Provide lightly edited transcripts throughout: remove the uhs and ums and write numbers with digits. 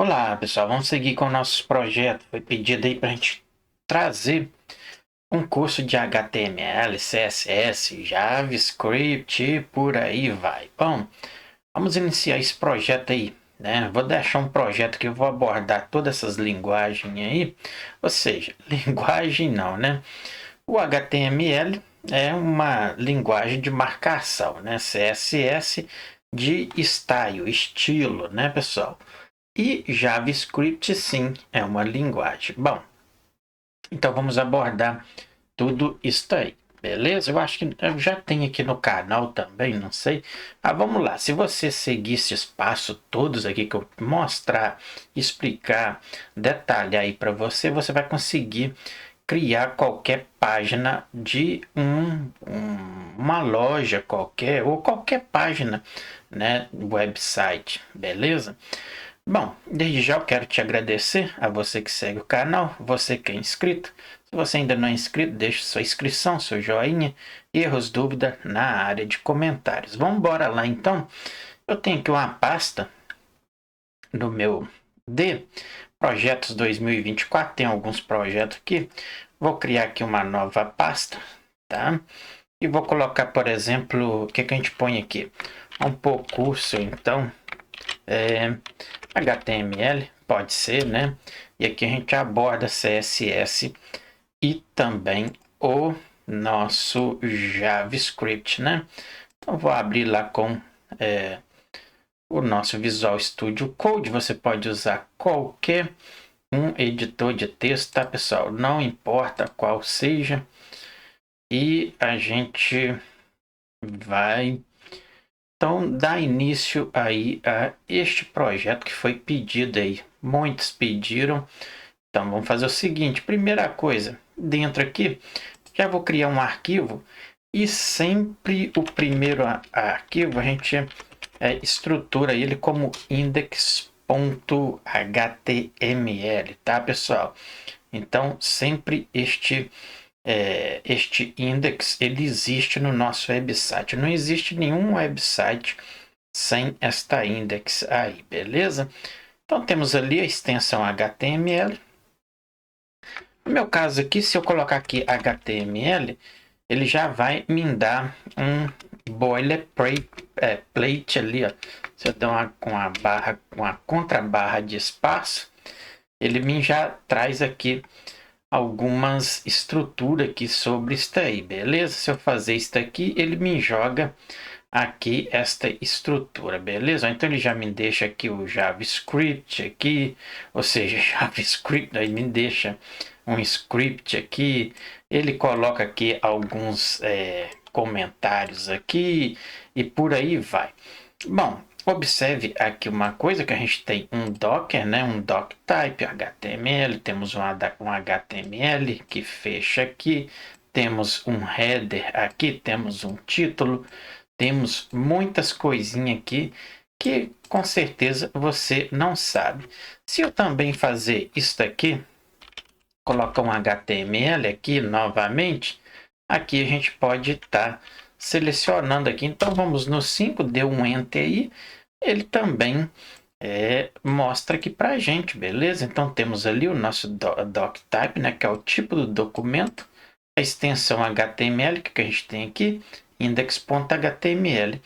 Olá, pessoal. Vamos seguir com o nosso projeto. Foi pedido aí para a gente trazer um curso de HTML, CSS, JavaScript e por aí vai. Bom, vamos iniciar esse projeto aí, né? Vou deixar um projeto que eu vou abordar todas essas linguagens aí. Ou seja, linguagem não, né? O HTML é uma linguagem de marcação, né? CSS de style, estilo, né, pessoal? E JavaScript, sim, é uma linguagem. Bom, então vamos abordar tudo isso aí, beleza? Eu acho que eu já tenho aqui no canal também, não sei. Vamos lá, se você seguir esses passos todos aqui que eu mostrar, explicar, detalhar aí para você, você vai conseguir criar qualquer página de uma loja qualquer ou qualquer página, né, website, beleza? Bom, desde já eu quero te agradecer a você que segue o canal, você que é inscrito. Se você ainda não é inscrito, deixe sua inscrição, seu joinha, erros, dúvida na área de comentários. Vamos embora lá então. Eu tenho aqui uma pasta no meu de projetos 2024, tem alguns projetos aqui. Vou criar aqui uma nova pasta, tá? E vou colocar, por exemplo, o que a gente põe aqui? Um pouco curso, então, HTML, pode ser, né? E aqui a gente aborda CSS e também o nosso JavaScript, né? Então vou abrir lá com o nosso Visual Studio Code. Você pode usar qualquer um editor de texto, tá, pessoal? Não importa qual seja. E a gente vai então dar início aí a este projeto que foi pedido aí. Muitos pediram. Então vamos fazer o seguinte, primeira coisa, dentro aqui, já vou criar um arquivo e sempre o primeiro arquivo a gente estrutura ele como index.html, tá, pessoal? Então sempre este index ele existe no nosso website. Não existe nenhum website sem esta index aí, beleza? Então temos ali a extensão HTML. No meu caso aqui, se eu colocar aqui HTML, ele já vai me dar um boilerplate ali, ó. Se eu der uma contrabarra de espaço, ele me já traz aqui algumas estruturas aqui sobre isso aí, beleza? Se eu fazer isso aqui, ele me joga aqui esta estrutura, beleza? Então ele já me deixa aqui o JavaScript aqui, ou seja, JavaScript aí me deixa um script aqui, ele coloca aqui alguns comentários aqui e por aí vai. Bom, observe aqui uma coisa que a gente tem um Docker, né? Um doctype HTML, temos um HTML que fecha aqui, temos um header aqui, temos um título, temos muitas coisinhas aqui que com certeza você não sabe. Se eu também fazer isso aqui, colocar um HTML aqui novamente, aqui a gente pode estar selecionando aqui. Então vamos no 5, deu um Enter aí, ele também mostra aqui para a gente, beleza? Então temos ali o nosso doctype, né, que é o tipo do documento, a extensão HTML que a gente tem aqui, index.html.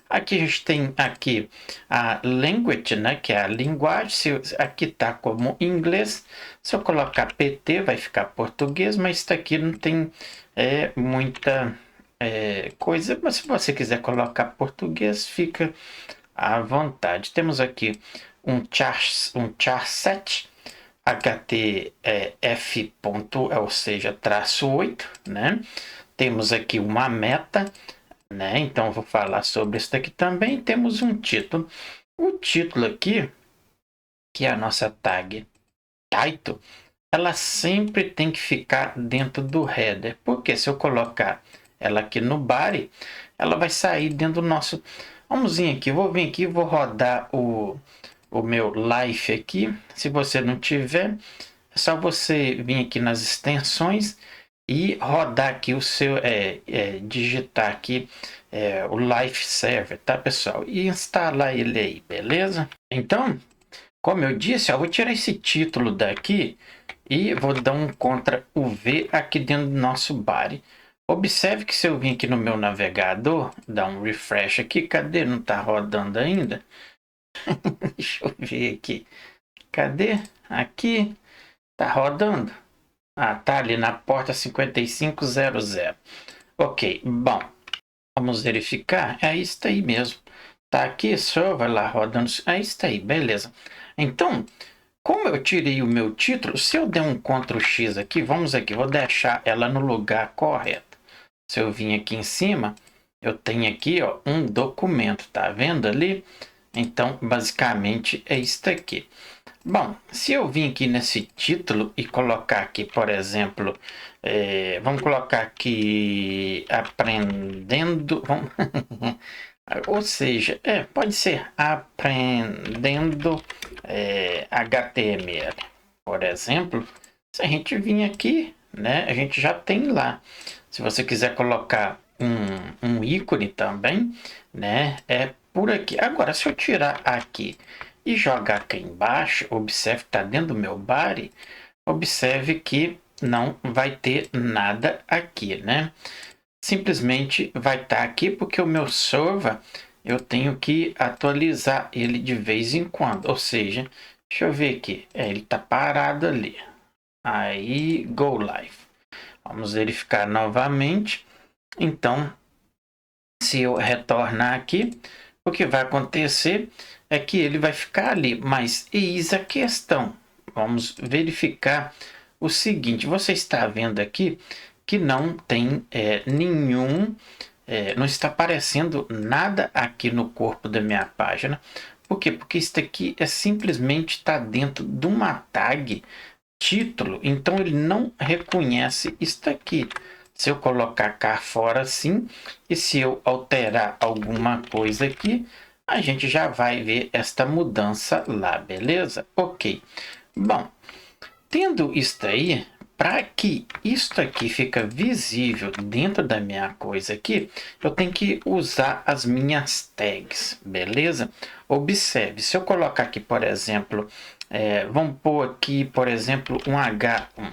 Aqui a gente tem aqui a language, né, que é a linguagem. Aqui está como inglês. Se eu colocar PT vai ficar português, mas isso aqui não tem muita coisa. Mas se você quiser colocar português, fica à vontade. Temos aqui um charset htf. Ou seja, traço 8, né? Temos aqui uma meta, né? Então vou falar sobre isso aqui também. Temos um título. O título aqui, que é a nossa tag title, ela sempre tem que ficar dentro do header. Porque se eu colocar ela aqui no body, ela vai sair dentro do nosso. Vamos vir aqui, vou vir aqui, vou rodar o meu live aqui. Se você não tiver, é só você vir aqui nas extensões e rodar aqui o seu, digitar aqui o Life Server, tá, pessoal? E instalar ele aí, beleza? Então, Como eu disse, eu vou tirar esse título daqui e vou dar um Ctrl V aqui dentro do nosso body. Observe que se eu vir aqui no meu navegador, dar um refresh aqui, cadê? Não está rodando ainda? Deixa eu ver aqui. Cadê? Aqui. Tá rodando? Ah, tá ali na porta 5500. Ok, bom. Vamos verificar. É isso aí mesmo. Tá aqui, server lá rodando. É isso aí, beleza. Então, como eu tirei o meu título, se eu der um Ctrl X aqui, vamos aqui, vou deixar ela no lugar correto. Se eu vir aqui em cima, eu tenho aqui, ó, um documento, tá vendo ali? Então, basicamente é isso aqui. Bom, se eu vim aqui nesse título e colocar aqui, por exemplo, vamos colocar aqui aprendendo, vamos, ou seja, pode ser aprendendo HTML, por exemplo. Se a gente vir aqui, né, a gente já tem lá. Se você quiser colocar um ícone também, né, é por aqui. Agora, se eu tirar aqui e jogar aqui embaixo, observe que está dentro do meu body, observe que não vai ter nada aqui, né? Simplesmente vai estar aqui porque o meu server, eu tenho que atualizar ele de vez em quando. Ou seja, deixa eu ver aqui, ele está parado ali. Aí, go live. Vamos verificar novamente. Então, se eu retornar aqui, o que vai acontecer é que ele vai ficar ali. Mas eis a questão. Vamos verificar o seguinte. Você está vendo aqui que não tem nenhum... não está aparecendo nada aqui no corpo da minha página. Por quê? Porque isso aqui simplesmente está dentro de uma tag título. Então ele não reconhece isso aqui. Se eu colocar cá fora assim, e se eu alterar alguma coisa aqui, a gente já vai ver esta mudança lá, beleza? Ok. Bom, tendo isso aí, para que isto aqui fica visível dentro da minha coisa aqui, eu tenho que usar as minhas tags, beleza? Observe, se eu colocar aqui, por exemplo, vamos pôr aqui, por exemplo, um H1.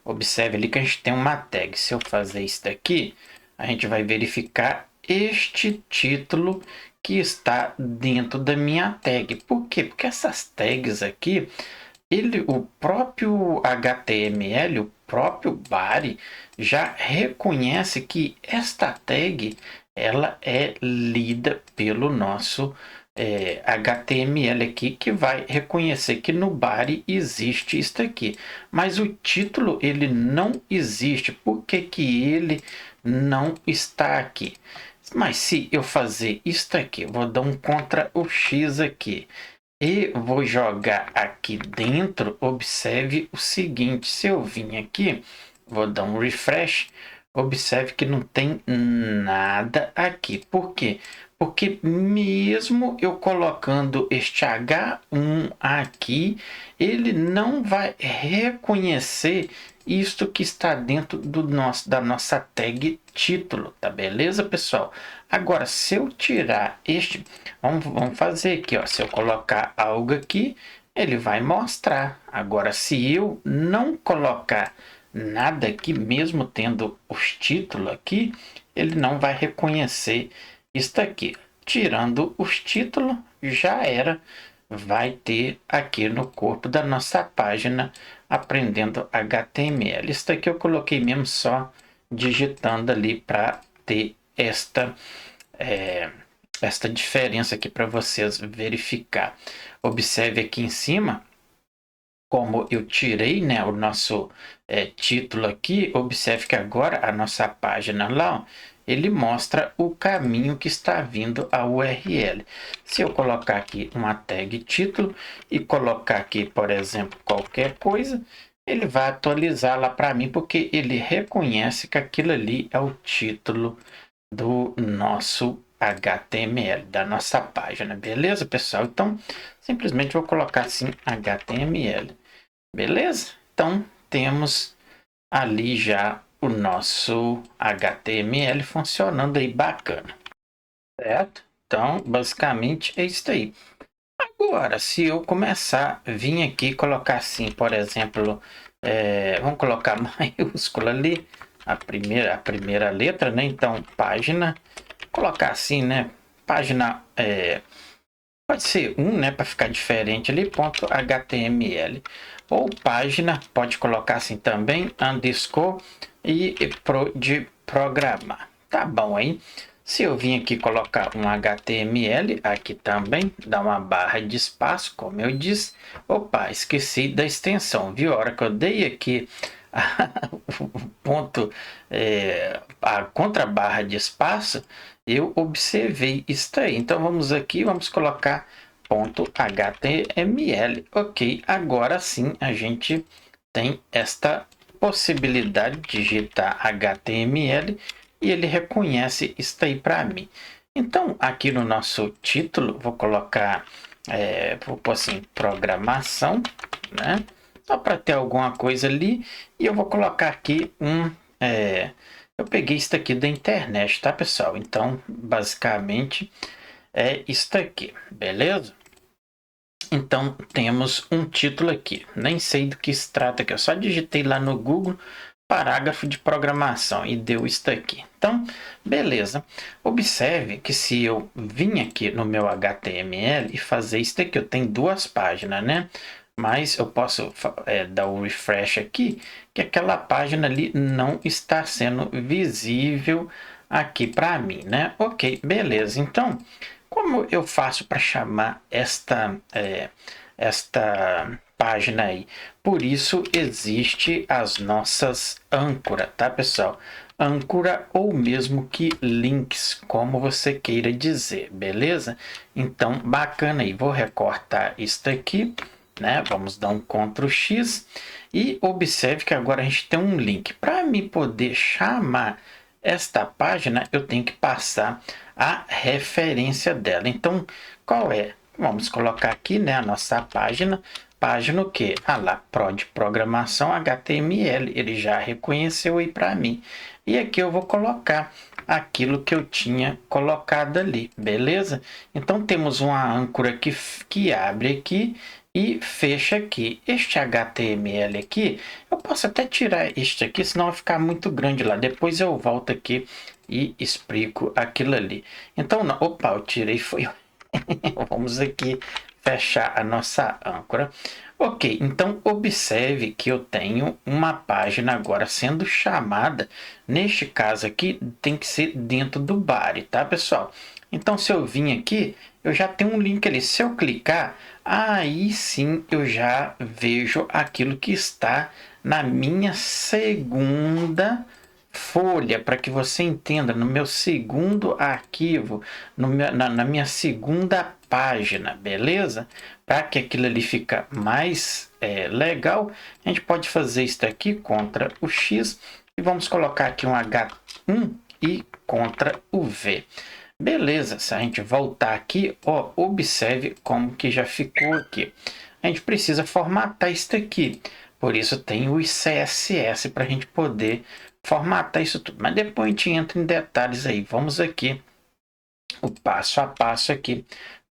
Observe ali que a gente tem uma tag. Se eu fazer isso daqui, a gente vai verificar este título que está dentro da minha tag. Por quê? Porque essas tags aqui, o próprio HTML, o próprio body, já reconhece que esta tag ela é lida pelo nosso HTML aqui, que vai reconhecer que no body existe isso aqui. Mas o título ele não existe. Por que que ele não está aqui? Mas se eu fazer isso aqui, vou dar um Ctrl X aqui e vou jogar aqui dentro, observe o seguinte, se eu vim aqui, vou dar um refresh, observe que não tem nada aqui. Por quê? Porque mesmo eu colocando este H1 aqui, ele não vai reconhecer isto que está dentro da nossa tag título, tá beleza, pessoal? Agora, se eu tirar este, vamos fazer aqui, ó, se eu colocar algo aqui, ele vai mostrar. Agora, se eu não colocar nada aqui, mesmo tendo os títulos aqui, ele não vai reconhecer isso aqui. Tirando os títulos, já era. Vai ter aqui no corpo da nossa página aprendendo HTML. Isso aqui eu coloquei mesmo só digitando ali para ter esta diferença aqui para vocês verificar. Observe aqui em cima como eu tirei, né, o nosso título aqui. Observe que agora a nossa página lá, ó, ele mostra o caminho que está vindo a URL. Se eu colocar aqui uma tag título e colocar aqui, por exemplo, qualquer coisa, ele vai atualizar lá para mim, porque ele reconhece que aquilo ali é o título do nosso HTML, da nossa página, beleza, pessoal? Então, simplesmente vou colocar assim HTML, beleza? Então, temos ali já o nosso HTML funcionando aí bacana, certo? Então, basicamente é isso aí. Agora, se eu começar a vir aqui e colocar assim, por exemplo, vamos colocar maiúscula ali, a primeira letra, né? Então, página, colocar assim, né? Página, pode ser né? Para ficar diferente ali, ponto HTML. Ou página, pode colocar assim também, underscore e de programar. Tá bom aí. Se eu vim aqui colocar um HTML, aqui também, dá uma barra de espaço, como eu disse. Opa, esqueci da extensão, viu? A hora que eu dei aqui o ponto, a contrabarra de espaço, eu observei isso aí. Então vamos aqui, vamos colocar ponto HTML. Ok, agora sim a gente tem esta possibilidade de digitar HTML e ele reconhece isso aí para mim. Então, aqui no nosso título, vou colocar, vou pôr assim, programação, né? Só para ter alguma coisa ali. E eu vou colocar aqui eu peguei isso aqui da internet, tá, pessoal? Então, basicamente, é isso aqui, beleza? Então, temos um título aqui. Nem sei do que se trata aqui. Eu só digitei lá no Google parágrafo de programação e deu isso aqui. Então, beleza. Observe que se eu vim aqui no meu HTML e fazer isso aqui, eu tenho duas páginas, né? Mas eu posso dar o refresh aqui, que aquela página ali não está sendo visível aqui para mim, né? Ok, beleza. Então, como eu faço para chamar esta página aí? Por isso existe as nossas âncora, tá, pessoal? Âncora ou mesmo que links, como você queira dizer, beleza? Então, bacana aí. Vou recortar isso aqui, né? Vamos dar um Ctrl X e observe que agora a gente tem um link. Para me poder chamar esta página, eu tenho que passar a referência dela. Então, qual é? Vamos colocar aqui, né, a nossa página. Página o quê? Ah lá, de programação HTML. Ele já reconheceu aí para mim. E aqui eu vou colocar aquilo que eu tinha colocado ali, beleza? Então, temos uma âncora que abre aqui e fecha aqui. Este HTML aqui, eu posso até tirar este aqui, senão vai ficar muito grande lá. Depois eu volto aqui e explico aquilo ali. Então, opa, eu tirei, foi... Vamos aqui fechar a nossa âncora. Ok, então observe que eu tenho uma página agora sendo chamada. Neste caso aqui, tem que ser dentro do body, tá, pessoal? Então, se eu vim aqui, eu já tenho um link ali. Se eu clicar, aí sim eu já vejo aquilo que está na minha segunda folha, para que você entenda, no meu segundo arquivo, na minha segunda página, beleza? Para que aquilo ali fica mais legal, a gente pode fazer isso aqui, Ctrl o X, e vamos colocar aqui um H1 e Ctrl o V. Beleza, se a gente voltar aqui, ó, observe como que já ficou aqui. A gente precisa formatar isso aqui, por isso tem o CSS para a gente poder formatar isso tudo. Mas depois a gente entra em detalhes aí. Vamos aqui, o passo a passo aqui,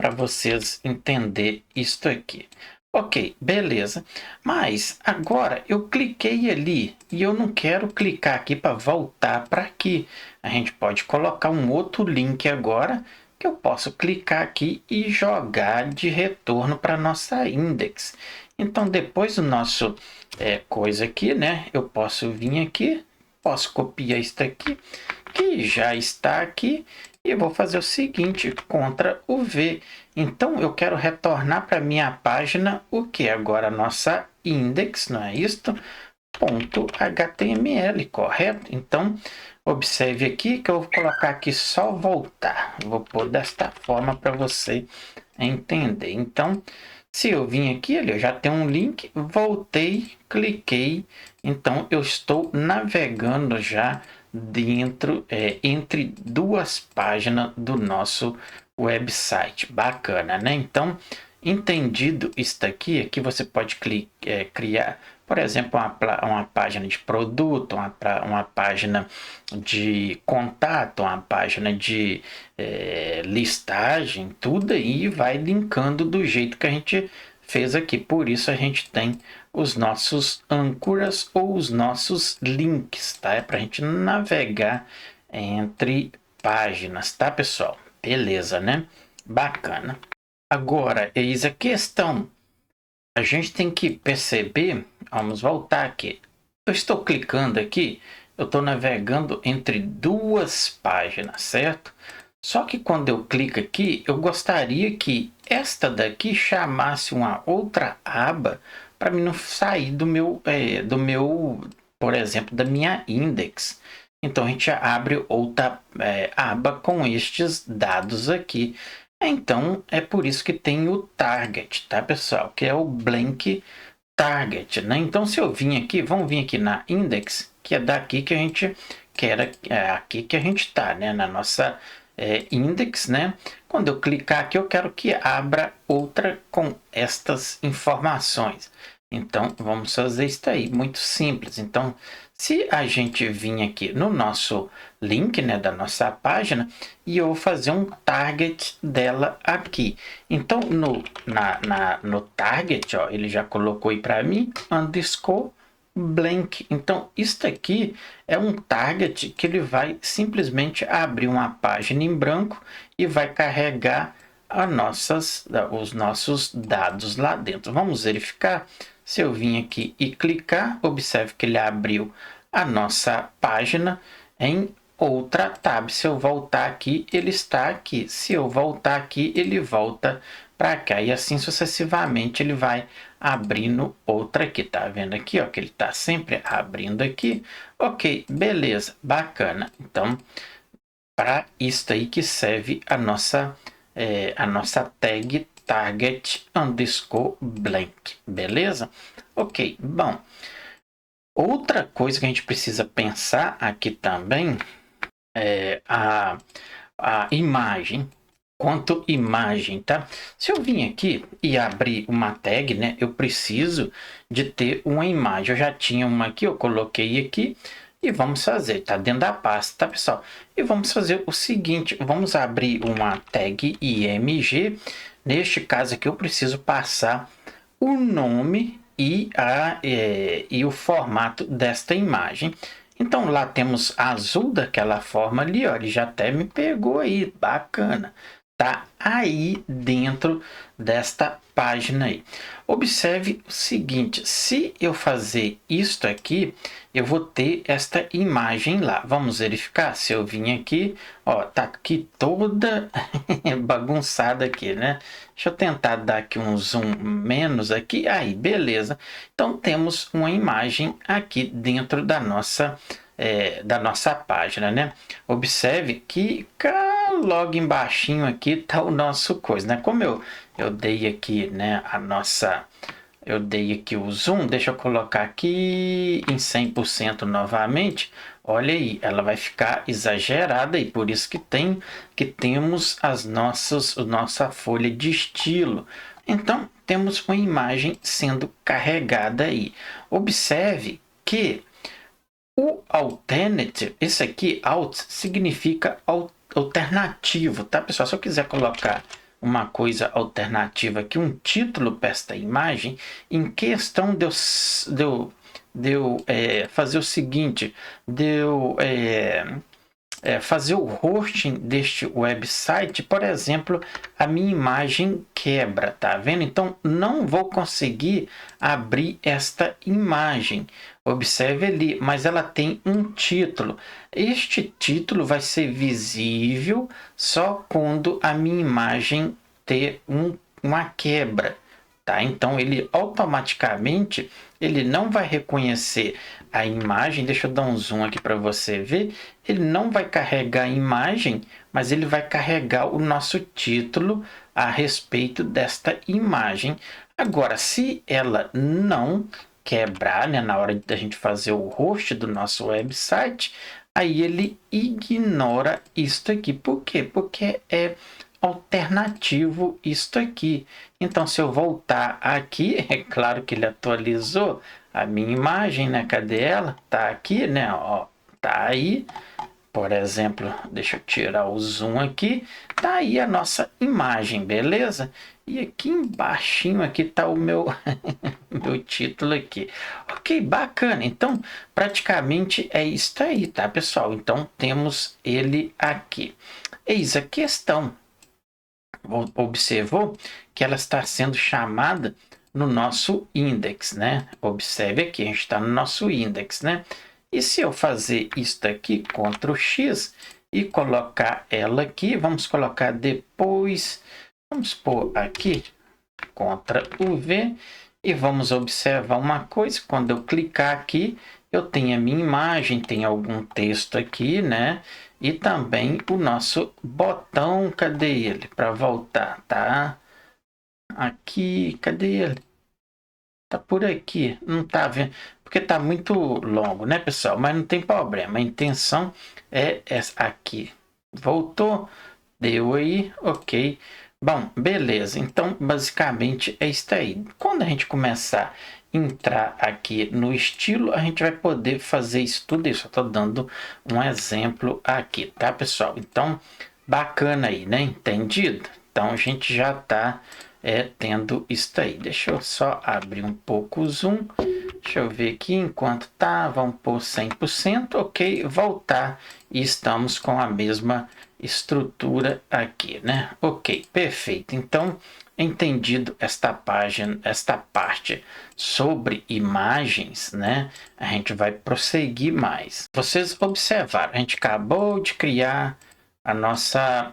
para vocês entender isto aqui. Ok, beleza. Mas agora eu cliquei ali e eu não quero clicar aqui para voltar para aqui. A gente pode colocar um outro link agora que eu posso clicar aqui e jogar de retorno para nossa index. Então depois do nosso coisa aqui, né? Eu posso vir aqui, posso copiar isso aqui que já está aqui e vou fazer o seguinte, Ctrl o V. Então eu quero retornar para minha página o que agora a nossa index, não é isto? Ponto HTML, correto? Então observe aqui que eu vou colocar aqui só voltar. Vou pôr desta forma para você entender. Então, se eu vim aqui, eu já tenho um link, voltei, cliquei, então eu estou navegando já dentro, entre duas páginas do nosso website. Bacana, né? Então, Entendido isso aqui você pode criar, por exemplo, uma página de produto, uma página de contato, uma página de listagem, tudo aí vai linkando do jeito que a gente fez aqui. Por isso a gente tem os nossos âncoras ou os nossos links, tá? É para a gente navegar entre páginas, tá, pessoal? Beleza, né? Bacana. Agora, eis a questão. A gente tem que perceber, vamos voltar aqui. Eu estou clicando aqui, eu estou navegando entre duas páginas, certo? Só que quando eu clico aqui, eu gostaria que esta daqui chamasse uma outra aba para mim não sair por exemplo, da minha index. Então a gente abre outra aba com estes dados aqui. Então é por isso que tem o target, tá, pessoal? Que é o blank target, né? Então se eu vim aqui, vamos vir aqui na index, que é daqui que a gente quer, aqui que a gente tá, né? Na nossa index, né? Quando eu clicar aqui, eu quero que abra outra com estas informações. Então vamos fazer isso aí, muito simples. Então se a gente vir aqui no nosso link, né, da página, e eu vou fazer um target dela aqui. Então no target, ó, ele já colocou aí para mim underscore blank. Então isso aqui é um target que ele vai simplesmente abrir uma página em branco e vai carregar os nossos dados lá dentro. Vamos verificar. Se eu vim aqui e clicar, observe que ele abriu a nossa página em outra tab. Se eu voltar aqui, ele está aqui. Se eu voltar aqui, ele volta para cá. E assim sucessivamente ele vai abrindo outra aqui. Tá vendo aqui, ó, que ele está sempre abrindo aqui. Ok, beleza, bacana. Então, para isso aí que serve a nossa tag target underscore blank, beleza? Ok, bom. Outra coisa que a gente precisa pensar aqui também é a imagem. Quanto imagem, tá? Se eu vim aqui e abrir uma tag, né? Eu preciso de ter uma imagem. Eu já tinha uma aqui, eu coloquei aqui. E vamos fazer, tá dentro da pasta, tá, pessoal? E vamos fazer o seguinte, vamos abrir uma tag img. Neste caso aqui eu preciso passar o nome e o formato desta imagem. Então lá temos azul daquela forma ali, ó, ele já até me pegou aí, bacana. Tá aí dentro desta página aí. Observe o seguinte, se eu fazer isto aqui, eu vou ter esta imagem lá. Vamos verificar. Se eu vim aqui, ó, tá aqui toda bagunçada aqui, né? Deixa eu tentar dar aqui um zoom menos aqui. Aí, beleza. Então temos uma imagem aqui dentro da nossa página, né? Observe que logo embaixinho aqui tá o nosso coisa, né? Como eu dei aqui, né, eu dei aqui o zoom, deixa eu colocar aqui em 100% novamente. Olha aí, ela vai ficar exagerada e por isso que temos a nossa folha de estilo. Então, temos uma imagem sendo carregada aí. Observe que o alternative, esse aqui, alt, significa alternativo, tá, pessoal? Se eu quiser colocar uma coisa alternativa aqui, um título para esta imagem, em questão de eu fazer o seguinte, fazer o hosting deste website, por exemplo, a minha imagem quebra, tá vendo? Então, não vou conseguir abrir esta imagem. Observe ali, mas ela tem um título. Este título vai ser visível só quando a minha imagem ter uma quebra. Tá? Então, ele automaticamente ele não vai reconhecer a imagem. Deixa eu dar um zoom aqui para você ver. Ele não vai carregar a imagem, mas ele vai carregar o nosso título a respeito desta imagem. Agora, se ela não quebrar, né, na hora da gente fazer o host do nosso website, aí ele ignora isto aqui. Por quê? Porque é alternativo isto aqui. Então, se eu voltar aqui, é claro que ele atualizou a minha imagem, né? Cadê ela? Tá aqui, né? Ó, tá aí. Por exemplo, deixa eu tirar o zoom aqui. Tá aí a nossa imagem, beleza? E aqui embaixinho aqui tá o meu meu título aqui. Ok, bacana. Então, praticamente é isso aí, tá, pessoal? Então, temos ele aqui. Eis a questão. Observou que ela está sendo chamada no nosso index, né? Observe aqui, a gente está no nosso index, né? E se eu fazer isso aqui, Ctrl X, e colocar ela aqui, vamos colocar depois, vamos pôr aqui, Ctrl V, e vamos observar uma coisa, quando eu clicar aqui, eu tenho a minha imagem, tem algum texto aqui, né? E também o nosso botão, cadê ele? Para voltar, tá? Aqui, cadê ele? Tá por aqui, não tá vendo, porque tá muito longo, né, pessoal? Mas não tem problema, a intenção é essa aqui. Voltou, deu aí, ok. Bom, beleza, então basicamente é isso aí. Quando a gente começar a entrar aqui no estilo, a gente vai poder fazer isso tudo isso. Eu tô dando um exemplo aqui, tá, pessoal? Então, bacana aí, né? Entendido? Então a gente já tá tendo isso aí. Deixa eu só abrir um pouco o zoom. Deixa eu ver aqui enquanto tá. Vamos por 100%. Ok, voltar. E estamos com a mesma estrutura aqui, né? Ok, perfeito. Então, entendido esta página, esta parte sobre imagens, né? A gente vai prosseguir mais. Vocês observaram, a gente acabou de criar a nossa,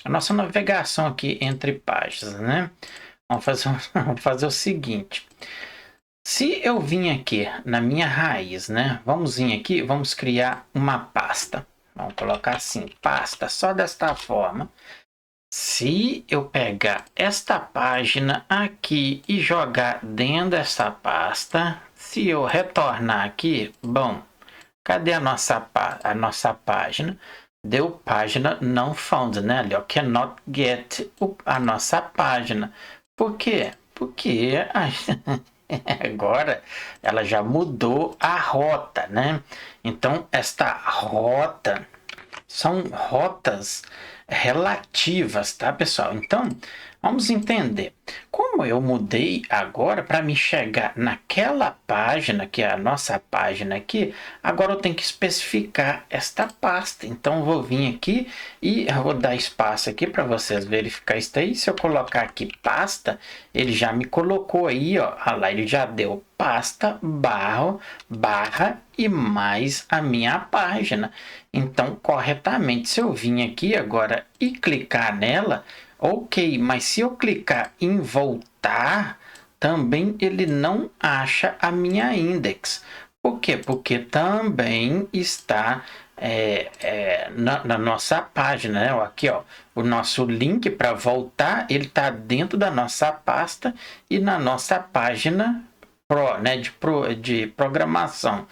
a nossa navegação aqui entre páginas, né? Vamos fazer o seguinte. Se eu vim aqui na minha raiz, né? Vamos vir aqui, vamos criar uma pasta. Vamos colocar assim, pasta, só desta forma. Se eu pegar esta página aqui e jogar dentro dessa pasta, se eu retornar aqui, bom, cadê a nossa página? Deu página não found, né? Ali, ó, cannot get a nossa página. Por quê? Porque agora ela já mudou a rota, né? Então, esta rota são rotas relativas, tá, pessoal? Então, vamos entender. Como eu mudei agora para me chegar naquela página, que é a nossa página aqui, agora eu tenho que especificar esta pasta. Então, eu vou vir aqui e eu vou dar espaço aqui para vocês verificar isso aí. Se eu colocar aqui pasta, ele já me colocou aí, ó. Olha lá, ele já deu pasta, barra e mais a minha página. Então, corretamente, se eu vim aqui agora e clicar nela, ok, mas se eu clicar em voltar, também ele não acha a minha index. Por quê? Porque também está na nossa página, né? Aqui, ó, o nosso link para voltar, ele está dentro da nossa pasta e na nossa página né, de programação.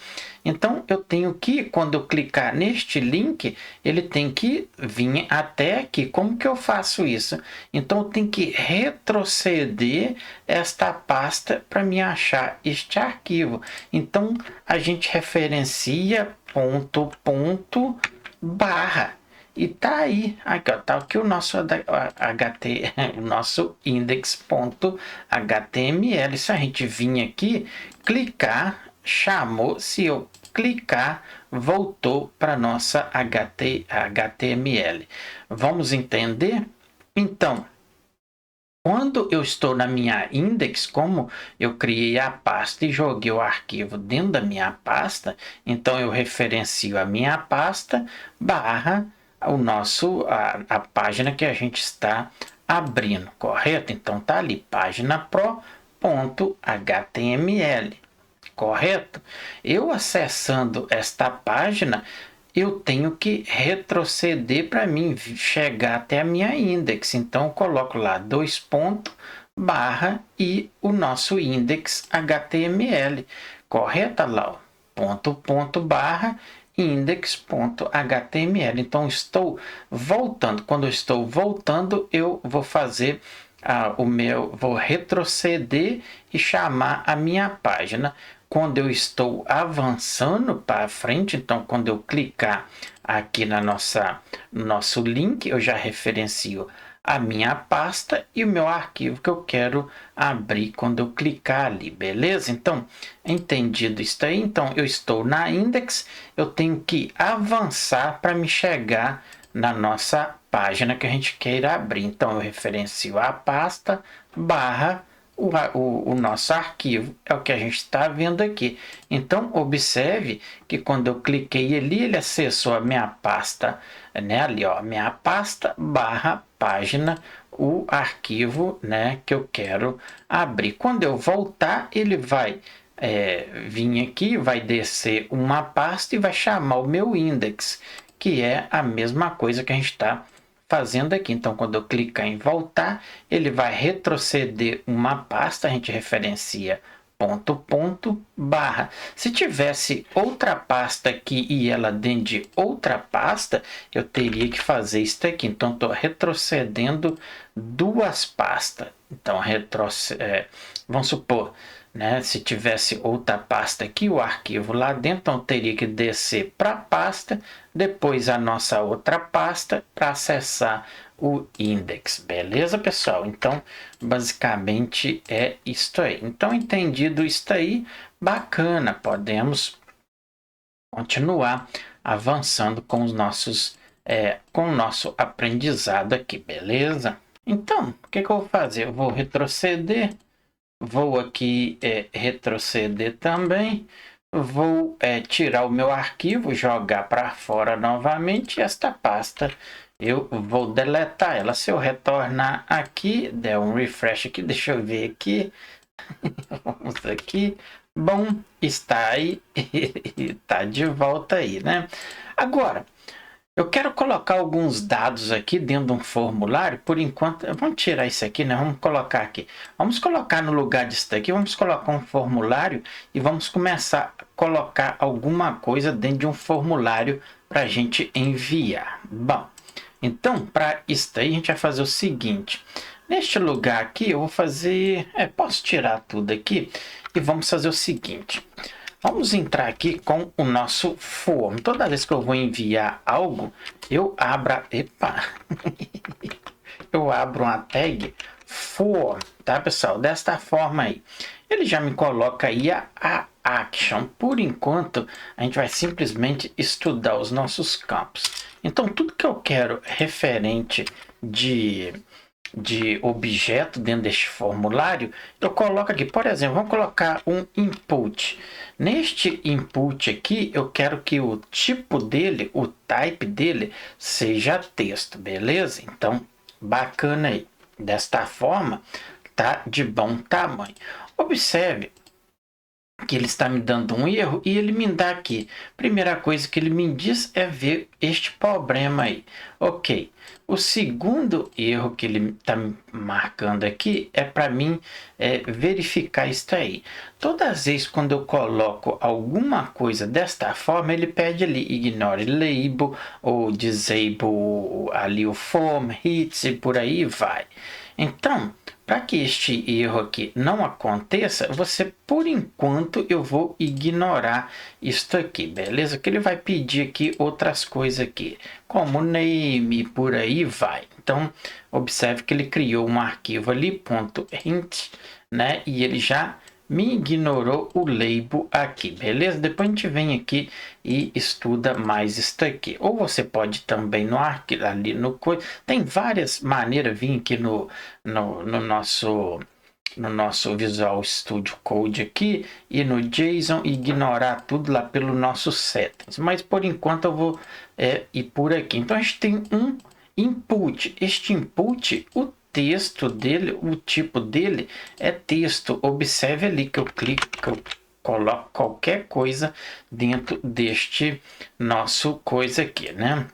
Então, eu tenho que, quando eu clicar neste link, ele tem que vir até aqui. Como que eu faço isso? Então, eu tenho que retroceder esta pasta para me achar este arquivo. Então, a gente referencia barra. E tá aí, aqui, ó, tá aqui o nosso o nosso index.html. Se a gente vir aqui, clicar, chamou, se eu clicar, voltou para nossa HTML. Vamos entender? Então, quando eu estou na minha index, como eu criei a pasta e joguei o arquivo dentro da minha pasta, então eu referencio a minha pasta barra a página que a gente está abrindo, correto? Então tá ali, página pro.html, correto? Eu acessando esta página, eu tenho que retroceder para mim chegar até a minha index. Então eu coloco lá barra e o nosso index HTML, correto? Lá, ó, barra index.html. Então, estou voltando. Quando eu estou voltando, eu vou fazer vou retroceder e chamar a minha página. Quando eu estou avançando para frente, então quando eu clicar aqui no nosso link, eu já referencio a minha pasta e o meu arquivo que eu quero abrir quando eu clicar ali, beleza? Então, entendido isso aí, então eu estou na index, eu tenho que avançar para me chegar na nossa página que a gente queira abrir. Então, eu referencio a pasta barra o nosso arquivo, é o que a gente está vendo aqui. Então, observe que quando eu cliquei ali, ele acessou a minha pasta, né? Ali, ó, minha pasta barra página, o arquivo, né, que eu quero abrir. Quando eu voltar, ele vai vir aqui, vai descer uma pasta e vai chamar o meu index, que é a mesma coisa que a gente está fazendo aqui. Então, quando eu clicar em voltar, ele vai retroceder uma pasta, a gente referencia barra. Se tivesse outra pasta aqui e ela dentro de outra pasta, eu teria que fazer isso aqui. Então, estou retrocedendo duas pastas. Então, vamos supor, né, se tivesse outra pasta aqui, o arquivo lá dentro, então teria que descer para a pasta, depois a nossa outra pasta para acessar o index, beleza, pessoal? Então, basicamente é isto aí. Então, entendido isto aí, bacana, podemos continuar avançando com com o nosso aprendizado aqui, beleza? Então, o que eu vou fazer? Eu vou retroceder. Vou aqui retroceder também. Vou tirar o meu arquivo, jogar para fora novamente. Esta pasta eu vou deletar ela. Se eu retornar aqui, der um refresh aqui, deixa eu ver aqui. Vamos aqui. Bom, está aí. Está de volta aí, né? Agora, eu quero colocar alguns dados aqui dentro de um formulário, por enquanto, vamos tirar isso aqui, né? Vamos colocar aqui. Vamos colocar no lugar disso daqui, vamos colocar um formulário e vamos começar a colocar alguma coisa dentro de um formulário para a gente enviar. Bom, então, para isso daí, a gente vai fazer o seguinte. Neste lugar aqui, eu vou fazer... posso tirar tudo aqui e vamos fazer o seguinte. Vamos entrar aqui com o nosso form. Toda vez que eu vou enviar algo, eu abro... eu abro uma tag form, tá, pessoal? Desta forma aí. Ele já me coloca aí a action. Por enquanto, a gente vai simplesmente estudar os nossos campos. Então, tudo que eu quero referente de objeto dentro deste formulário, eu coloco aqui, por exemplo, vamos colocar um input. Neste input aqui, eu quero que o tipo dele, o type dele, seja texto, beleza? Então, bacana aí. Desta forma, tá de bom tamanho. Observe que ele está me dando um erro e ele me dá aqui. Primeira coisa que ele me diz é ver este problema aí. Ok. O segundo erro que ele está marcando aqui é para mim verificar isso aí. Todas as vezes quando eu coloco alguma coisa desta forma, ele pede ali ignore label ou disable ali o form, hits e por aí vai. Então, para que este erro aqui não aconteça, por enquanto, eu vou ignorar isto aqui, beleza? Que ele vai pedir aqui outras coisas aqui, como name e por aí vai. Então, observe que ele criou um arquivo ali, .int, né? E ele já me ignorou o label aqui, beleza? Depois a gente vem aqui e estuda mais isso aqui. Ou você pode também no arquivo, ali no coisa. Tem várias maneiras, vir aqui no nosso Visual Studio Code aqui e no JSON ignorar tudo lá pelo nosso settings. Mas por enquanto eu vou ir por aqui. Então a gente tem um input. Este input, o texto dele, o tipo dele é texto. Observe ali que eu clico, que eu coloco qualquer coisa dentro deste nosso coisa aqui, né?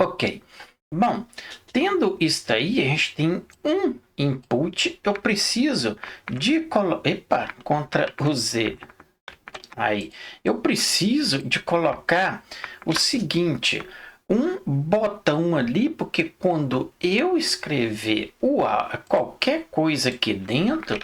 Ok. Bom, tendo isso aí, a gente tem um input. Eu preciso de colocar... Epa, Ctrl Z. Aí, eu preciso de colocar o seguinte, um botão ali, porque quando eu escrever qualquer coisa aqui dentro,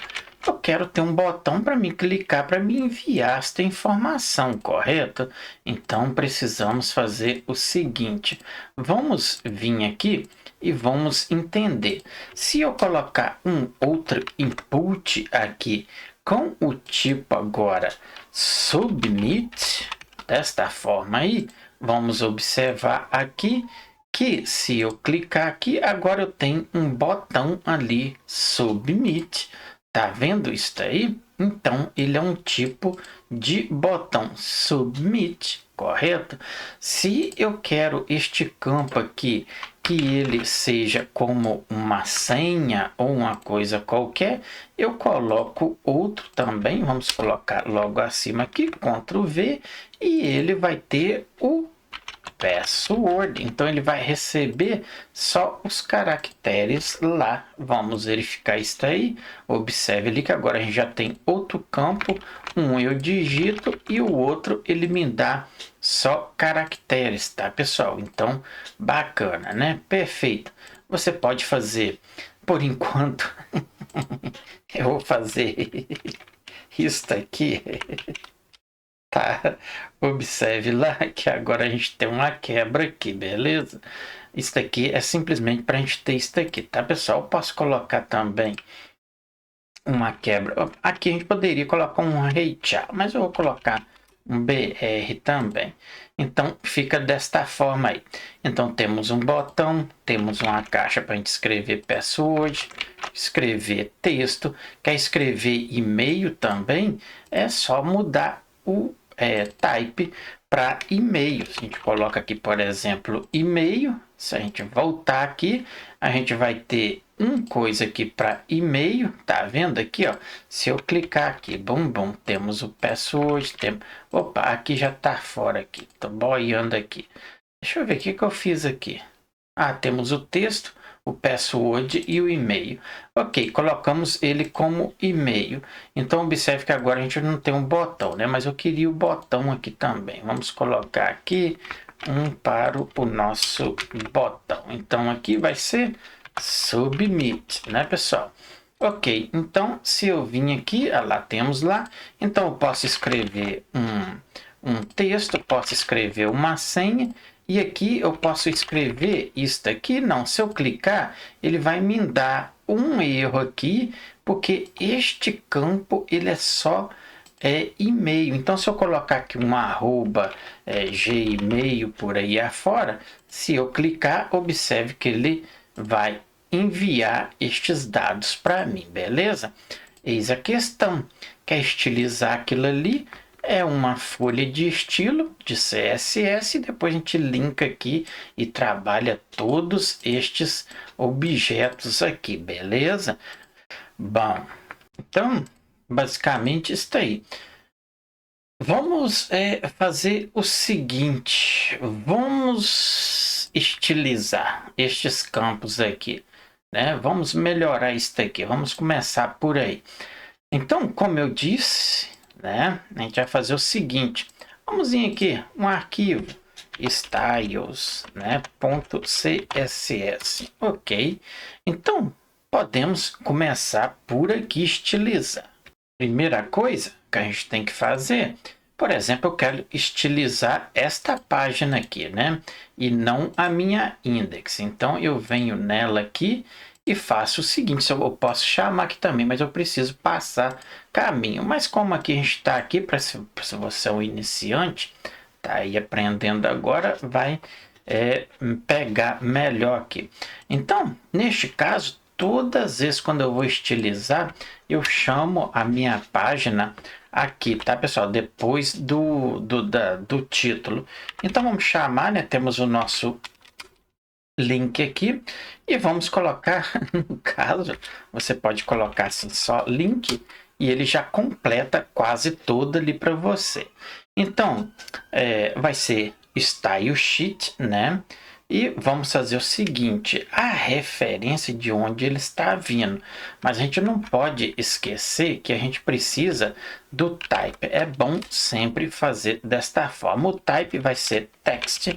eu quero ter um botão para me clicar, para me enviar esta informação, correto? Então, precisamos fazer o seguinte, vamos vir aqui e vamos entender. Se eu colocar um outro input aqui, com o tipo agora submit, desta forma aí, vamos observar aqui que se eu clicar aqui, agora eu tenho um botão ali, submit. Tá vendo isso aí? Então, ele é um tipo de botão submit, correto? Se eu quero este campo aqui, que ele seja como uma senha ou uma coisa qualquer, eu coloco outro também, vamos colocar logo acima aqui, Ctrl V, e ele vai ter o password, então ele vai receber só os caracteres lá. Vamos verificar isso aí. Observe ali que agora a gente já tem outro campo, um eu digito e o outro ele me dá só caracteres, tá, pessoal? Então, bacana, né? Perfeito. Você pode fazer, por enquanto, eu vou fazer isso aqui. Tá, observe lá que agora a gente tem uma quebra aqui, beleza? Isso aqui é simplesmente para a gente ter isso aqui, tá, pessoal? Posso colocar também uma quebra. Aqui a gente poderia colocar um reitear, mas eu vou colocar um BR também. Então, fica desta forma aí. Então, temos um botão, temos uma caixa para a gente escrever password, escrever texto. Quer escrever e-mail também? É só mudar o type para e-mail. A gente coloca aqui, por exemplo, e-mail. Se a gente voltar aqui, a gente vai ter uma coisa aqui para e-mail, tá vendo aqui, ó? Se eu clicar aqui, bom, temos o password, opa, aqui já tá fora aqui, tô boiando aqui. Deixa eu ver o que eu fiz aqui. Ah, temos o texto, o password e o e-mail. Ok, colocamos ele como e-mail. Então, observe que agora a gente não tem um botão, né? Mas eu queria o botão aqui também. Vamos colocar aqui um para o nosso botão. Então, aqui vai ser submit, né, pessoal? Ok, então, se eu vim aqui, lá temos lá. Então, eu posso escrever um texto, posso escrever uma senha. E aqui eu posso escrever isto aqui, não, se eu clicar, ele vai me dar um erro aqui, porque este campo, ele é só e-mail. Então, se eu colocar aqui um arroba gmail por aí afora, se eu clicar, observe que ele vai enviar estes dados para mim, beleza? Eis a questão, quer estilizar aquilo ali, é uma folha de estilo de CSS, e depois a gente linka aqui e trabalha todos estes objetos aqui, beleza? Bom, então, basicamente isso aí. Vamos fazer o seguinte, vamos estilizar estes campos aqui, né? Vamos melhorar isso aqui, vamos começar por aí. Então, como eu disse, né, a gente vai fazer o seguinte, vamos vir aqui, um arquivo, styles, né, .css, ok? Então, podemos começar por aqui, estilizar. Primeira coisa que a gente tem que fazer, por exemplo, eu quero estilizar esta página aqui, né, e não a minha index. Então, eu venho nela aqui e faço o seguinte, eu posso chamar aqui também, mas eu preciso passar caminho. Mas como aqui a gente está aqui, para se você é um iniciante, tá aí aprendendo agora, vai pegar melhor aqui. Então, neste caso, todas as vezes quando eu vou estilizar, eu chamo a minha página aqui, tá, pessoal? Depois do título. Então, vamos chamar, né? Temos o nosso link aqui e vamos colocar, no caso, você pode colocar assim só link e ele já completa quase todo ali para você. Então, vai ser style sheet, né? E vamos fazer o seguinte, a referência de onde ele está vindo. Mas a gente não pode esquecer que a gente precisa do type. É bom sempre fazer desta forma. O type vai ser text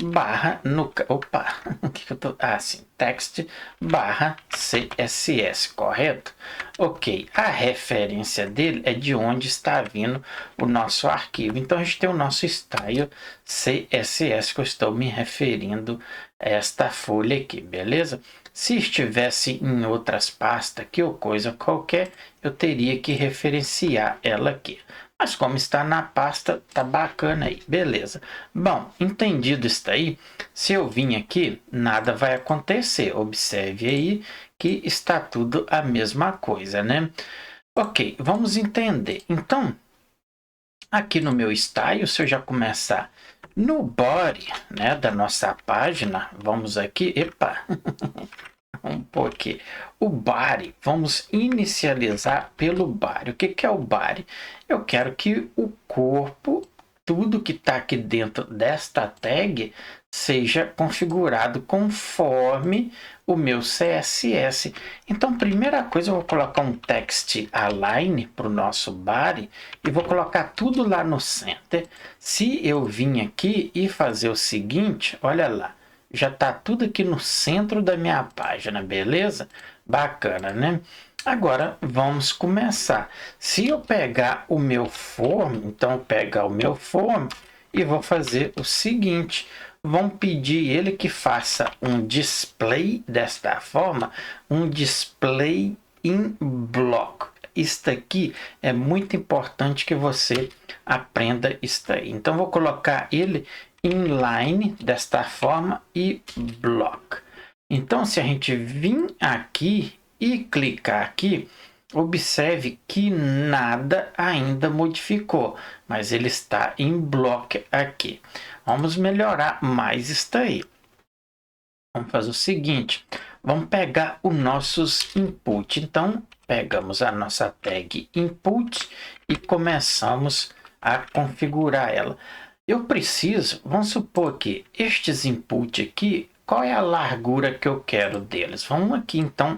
barra no opa, que eu tô, sim, text barra css, correto? Ok, a referência dele é de onde está vindo o nosso arquivo. Então a gente tem o nosso style css que eu estou me referindo a esta folha aqui, beleza? Se estivesse em outras pastas aqui ou coisa qualquer, eu teria que referenciar ela aqui. Mas como está na pasta, tá bacana aí, beleza. Bom, entendido isso aí, se eu vim aqui, nada vai acontecer. Observe aí que está tudo a mesma coisa, né? Ok, vamos entender. Então, aqui no meu style, se eu já começar no body, né, da nossa página, vamos aqui, epa, vamos pôr aqui o body, vamos inicializar pelo body. O que que é o body? Eu quero que o corpo, tudo que está aqui dentro desta tag, seja configurado conforme o meu CSS. Então, primeira coisa, eu vou colocar um text align para o nosso body e vou colocar tudo lá no center. Se eu vim aqui e fazer o seguinte, olha lá, já está tudo aqui no centro da minha página, beleza? Bacana, né? Agora vamos começar. Se eu pegar o meu form, então pegar o meu form e vou fazer o seguinte, vamos pedir ele que faça um display desta forma, um display in block. Isto aqui é muito importante que você aprenda isso aí. Então vou colocar ele inline desta forma e block. Então se a gente vir aqui e clicar aqui, observe que nada ainda modificou, mas ele está em block aqui. Vamos melhorar mais isso aí. Vamos fazer o seguinte, vamos pegar os nossos input. Então, pegamos a nossa tag input e começamos a configurar ela. Eu preciso, vamos supor que estes input aqui, qual é a largura que eu quero deles? Vamos aqui então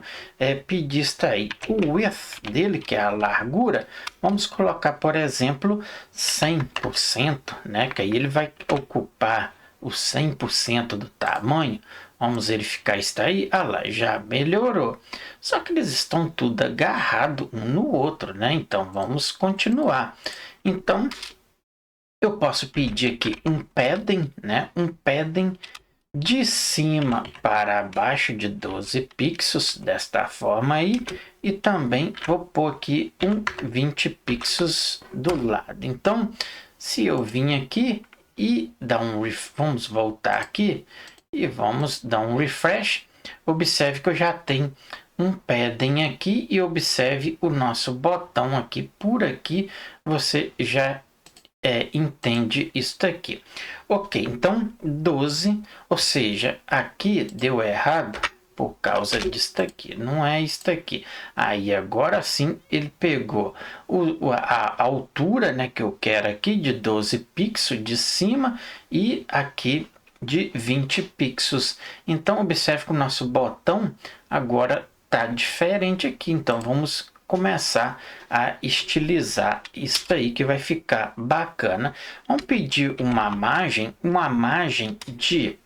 pedir isso aí. O width dele, que é a largura, vamos colocar, por exemplo, 100%, né? Que aí ele vai ocupar o 100% do tamanho. Vamos verificar isso aí. Ah lá, já melhorou. Só que eles estão tudo agarrado um no outro, né? Então vamos continuar. Então eu posso pedir aqui um padding, né? Um padding de cima para baixo de 12 pixels, desta forma aí. E também vou pôr aqui um 20 pixels do lado. Então, se eu vim aqui e dar vamos voltar aqui e vamos dar um refresh. Observe que eu já tenho um padding aqui e observe o nosso botão aqui. Por aqui você já entende isso aqui. Ok, então 12, ou seja, aqui deu errado por causa disso aqui, não é isso aqui. Aí agora sim ele pegou a altura, né, que eu quero aqui de 12 pixels de cima e aqui de 20 pixels. Então observe que o nosso botão agora tá diferente aqui. Então vamos começar a estilizar isso aí que vai ficar bacana. Vamos pedir uma margem de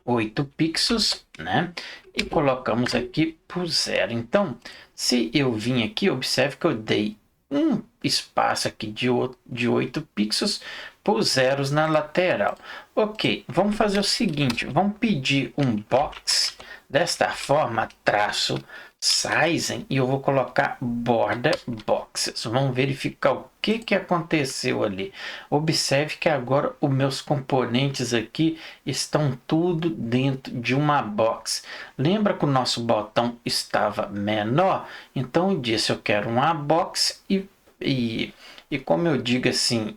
8 pixels, né? E colocamos aqui por 0. Então, se eu vim aqui, observe que eu dei um espaço aqui de 8 pixels por zeros na lateral. Ok, vamos fazer o seguinte, vamos pedir um box desta forma, traço sizing, e eu vou colocar border boxes. Vamos verificar o que aconteceu ali. Observe que agora os meus componentes aqui estão tudo dentro de uma box. Lembra que o nosso botão estava menor? Então eu disse, eu quero uma box e como eu digo assim,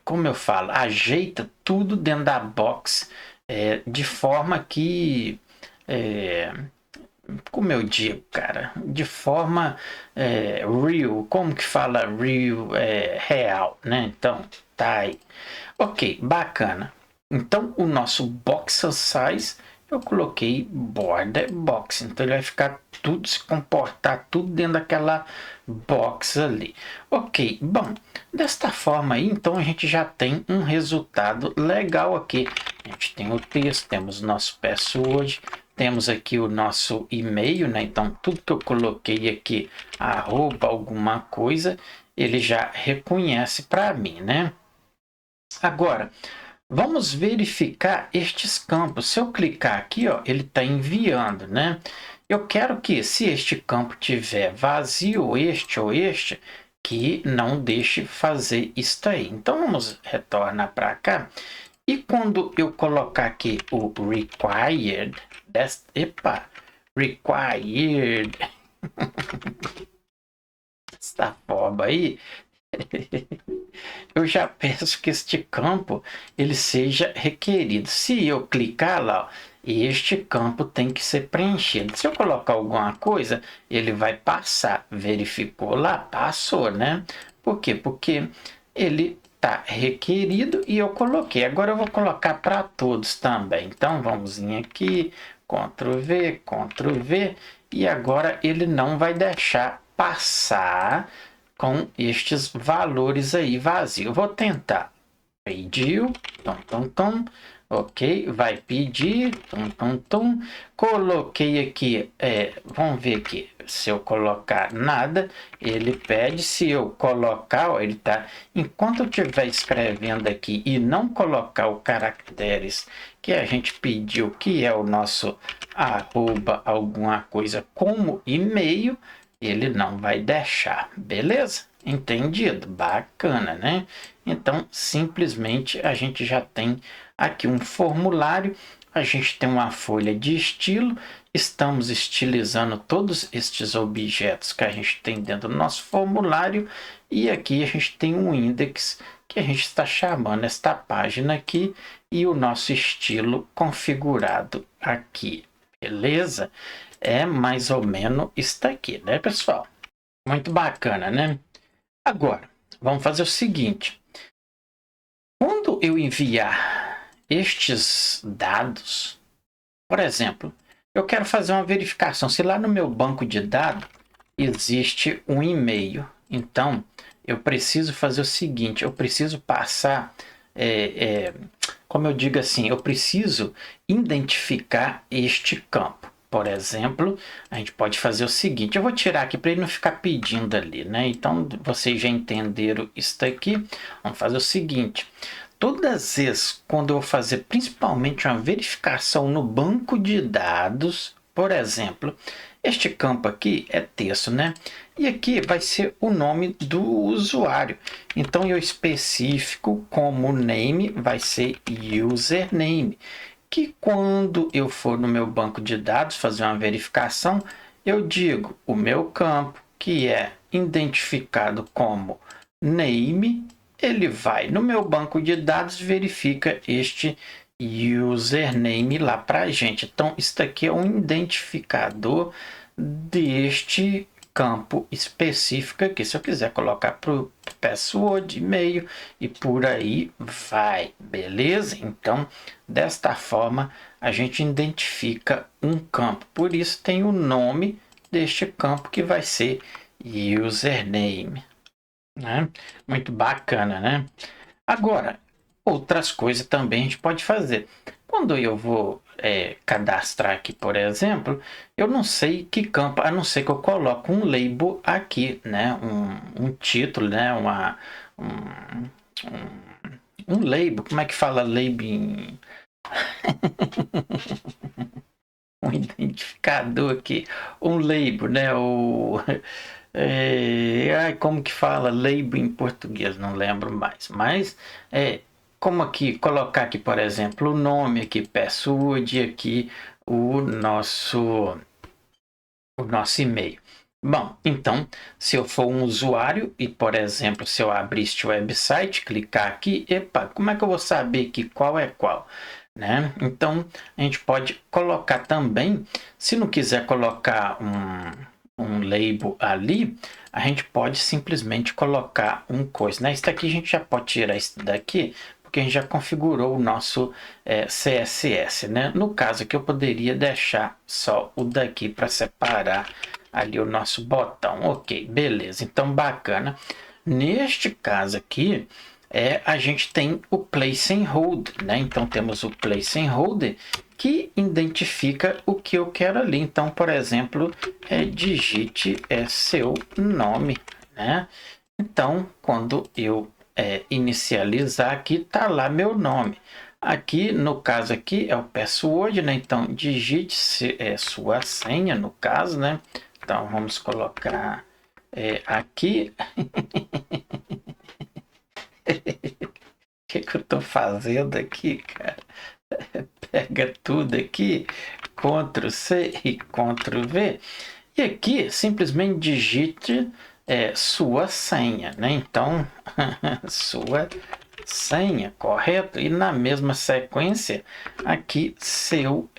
como eu falo, ajeita tudo dentro da box de forma que como eu digo, cara, de forma real, como que fala real, real, né? Então, Tá aí. Ok, bacana. Então, o nosso box size, eu coloquei border box. Então, ele vai ficar tudo, se comportar tudo dentro daquela box ali. Ok, bom, desta forma aí, então, a gente já tem um resultado legal aqui. A gente tem o texto, temos o nosso password, temos aqui o nosso e-mail, né? Então, tudo que eu coloquei aqui, arroba alguma coisa, ele já reconhece para mim, né? Agora, vamos verificar estes campos. Se eu clicar aqui, ó, ele está enviando, né? Eu quero que, se este campo tiver vazio, este ou este, que não deixe fazer isso aí. Então, vamos retornar para cá. E quando eu colocar aqui o required, required, esta forma aí, eu já peço que este campo ele seja requerido. Se eu clicar lá, ó, este campo tem que ser preenchido. Se eu colocar alguma coisa, ele vai passar. Verificou lá? Passou, né? Por quê? Porque ele está requerido e eu coloquei. Agora eu vou colocar para todos também. Então vamos vir aqui, Ctrl V, Ctrl V, e agora ele não vai deixar passar com estes valores aí vazios. Eu vou tentar. Pediu, ok, vai pedir, coloquei aqui, vamos ver aqui, se eu colocar nada, ele pede, se eu colocar, ó, ele tá, enquanto eu estiver escrevendo aqui e não colocar os caracteres que a gente pediu, que é o nosso arroba alguma coisa como e-mail, ele não vai deixar, beleza? Entendido? Bacana, né? Então, simplesmente a gente já tem aqui um formulário, a gente tem uma folha de estilo, estamos estilizando todos estes objetos que a gente tem dentro do nosso formulário, e aqui a gente tem um index que a gente está chamando esta página aqui e o nosso estilo configurado aqui, beleza? É mais ou menos isso aqui, né, pessoal? Muito bacana, né? Agora, vamos fazer o seguinte. Quando eu enviar estes dados, por exemplo, eu quero fazer uma verificação. Se lá no meu banco de dados existe um e-mail, então eu preciso fazer o seguinte, eu preciso passar, como eu digo assim, eu preciso identificar este campo. Por exemplo, a gente pode fazer o seguinte, eu vou tirar aqui para ele não ficar pedindo ali, né? Então, vocês já entenderam isso aqui. Vamos fazer o seguinte, todas as vezes quando eu fazer principalmente uma verificação no banco de dados, por exemplo, este campo aqui é texto, né? E aqui vai ser o nome do usuário. Então, eu especifico como name vai ser username. Que quando eu for no meu banco de dados fazer uma verificação, eu digo o meu campo, que é identificado como name, ele vai no meu banco de dados, verifica este username lá para a gente. Então, isso aqui é um identificador deste campo específico aqui. Se eu quiser colocar para o password, e-mail e por aí vai, beleza? Então, desta forma, a gente identifica um campo. Por isso tem o nome deste campo que vai ser username, né? Muito bacana, né? Agora, outras coisas também a gente pode fazer. Quando eu vou cadastrar aqui, por exemplo, eu não sei que campo, a não ser que eu coloque um label aqui, né? Um título, né? Um label, como é que fala label em... um identificador aqui, um label, né? Como que fala label em português? Não lembro mais. Mas como aqui, colocar aqui, por exemplo, o nome aqui, password, aqui o nosso e-mail. Bom, então, se eu for um usuário e, por exemplo, se eu abrir este website, clicar aqui, epa, como é que eu vou saber que qual é qual? Né? Então, a gente pode colocar também, se não quiser colocar um label ali, a gente pode simplesmente colocar um coisa, né? Isso daqui a gente já pode tirar isso daqui, porque a gente já configurou o nosso CSS, né? No caso aqui eu poderia deixar só o daqui para separar ali o nosso botão. Ok, beleza, então bacana. Neste caso aqui, a gente tem o place and hold, né? Então temos o place and hold que identifica o que eu quero ali. Então, por exemplo, digite seu nome, né? Então, quando eu inicializar aqui, tá lá meu nome. Aqui, no caso aqui, é o password, né? Então, digite sua senha, no caso, né? Então, vamos colocar aqui. O que eu tô fazendo aqui, cara? Pega tudo aqui, Ctrl C e Ctrl V, e aqui simplesmente digite sua senha, né? Então, sua senha, correto? E na mesma sequência, aqui seu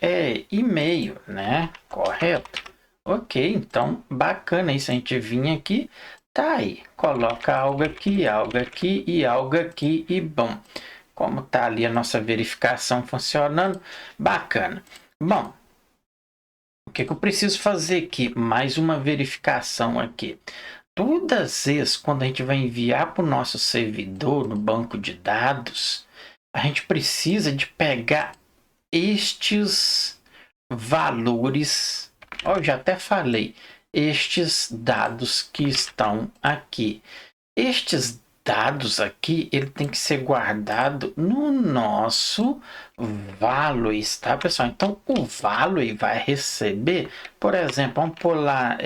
e-mail, né? Correto? Ok, então bacana isso. A gente vinha aqui, tá aí, coloca algo aqui e algo aqui e bom. Como tá ali a nossa verificação funcionando, bacana. Bom, o que eu preciso fazer aqui? Mais uma verificação aqui. Todas as vezes quando a gente vai enviar para o nosso servidor no banco de dados, a gente precisa de pegar estes valores. Eu já até falei, estes dados que estão aqui. Estes dados aqui, ele tem que ser guardado no nosso values, tá, pessoal? Então, o value vai receber, por exemplo, vamos pôr lá,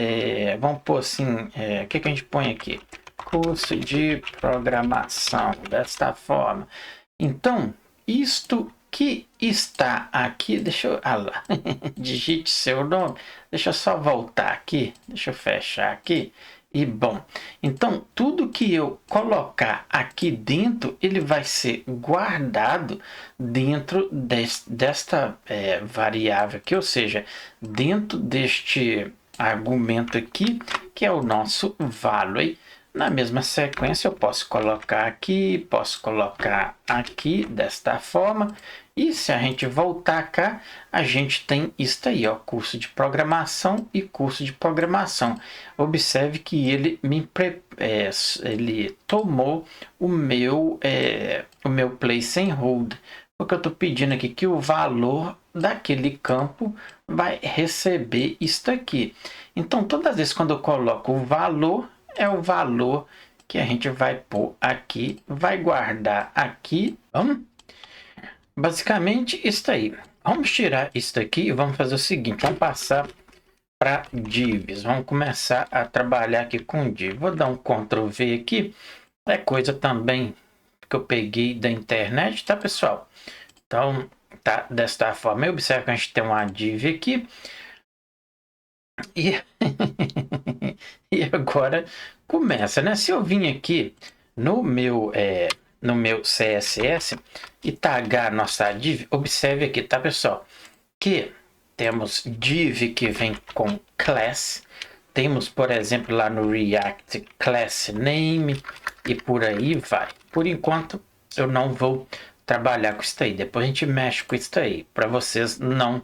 vamos pôr assim, o que a gente põe aqui? Curso de programação, desta forma. Então, isto que está aqui, deixa eu, lá, digite seu nome, deixa eu só voltar aqui, deixa eu fechar aqui. E bom, então tudo que eu colocar aqui dentro, ele vai ser guardado dentro desta variável aqui, ou seja, dentro deste argumento aqui, que é o nosso value. Na mesma sequência, eu posso colocar aqui desta forma. E se a gente voltar cá, a gente tem isso aí, ó, curso de programação e curso de programação. Observe que ele ele tomou o meu place and hold, porque eu estou pedindo aqui que o valor daquele campo vai receber isso aqui. Então, todas as vezes quando eu coloco o valor, é o valor que a gente vai pôr aqui, vai guardar aqui. Vamos? Basicamente, isso aí. Vamos tirar isso aqui e vamos fazer o seguinte. Vamos passar para divs. Vamos começar a trabalhar aqui com div. Vou dar um Ctrl V aqui. É coisa também que eu peguei da internet, tá, pessoal? Então, tá desta forma. Eu observo que a gente tem uma div aqui. E, e agora começa, né? Se eu vim aqui no meu CSS e tagar nossa div, observe aqui, tá, pessoal? Que temos div que vem com class. Temos, por exemplo, lá no React class name e por aí vai. Por enquanto, eu não vou trabalhar com isso aí. Depois a gente mexe com isso aí, para vocês não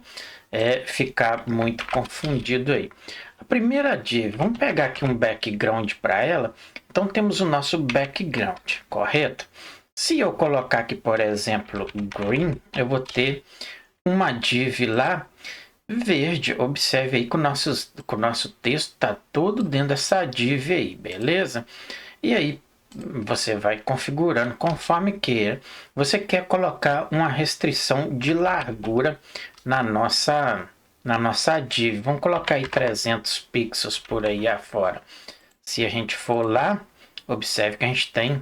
ficar muito confundido aí. A primeira div, vamos pegar aqui um background para ela. Então temos o nosso background, correto? Se eu colocar aqui, por exemplo, green, eu vou ter uma div lá verde. Observe aí que o nosso texto está todo dentro dessa div aí, beleza? E aí você vai configurando conforme queira. Você quer colocar uma restrição de largura na nossa div. Vamos colocar aí 300 pixels por aí afora. Se a gente for lá, observe que a gente tem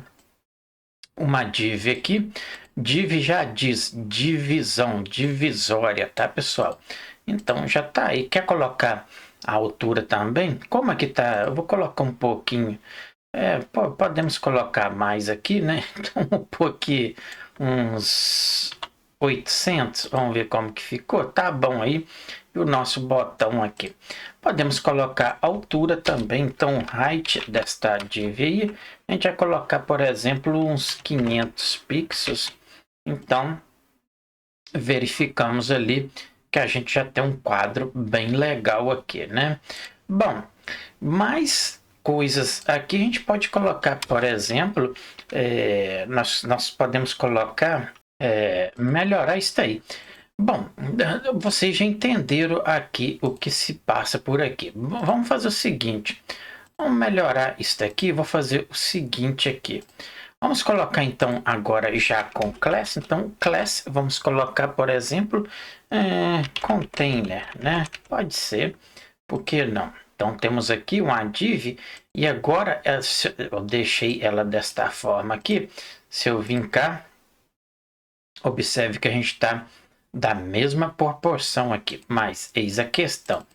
uma div aqui. Div já diz divisão, divisória, tá, pessoal? Então já tá aí. Quer colocar a altura também? Como aqui tá? Eu vou colocar um pouquinho. Podemos colocar mais aqui, né? Então vou pôr aqui uns 800. Vamos ver como que ficou. Tá bom aí. e o nosso botão aqui. Podemos colocar altura também, então height desta div aí, a gente vai colocar, por exemplo, uns 500 pixels. Então, verificamos ali que a gente já tem um quadro bem legal aqui, né? Bom, mais coisas aqui a gente pode colocar, por exemplo, nós podemos colocar, melhorar isso aí. Bom, vocês já entenderam aqui o que se passa por aqui. Vamos fazer o seguinte, vamos melhorar isso aqui, vou fazer o seguinte aqui. Vamos colocar então agora já com class. Então class, vamos colocar, por exemplo, container, né? Pode ser, por que não? Então temos aqui uma div e agora eu deixei ela desta forma aqui. Se eu vim cá, observe que a gente está da mesma proporção aqui, mas eis a questão.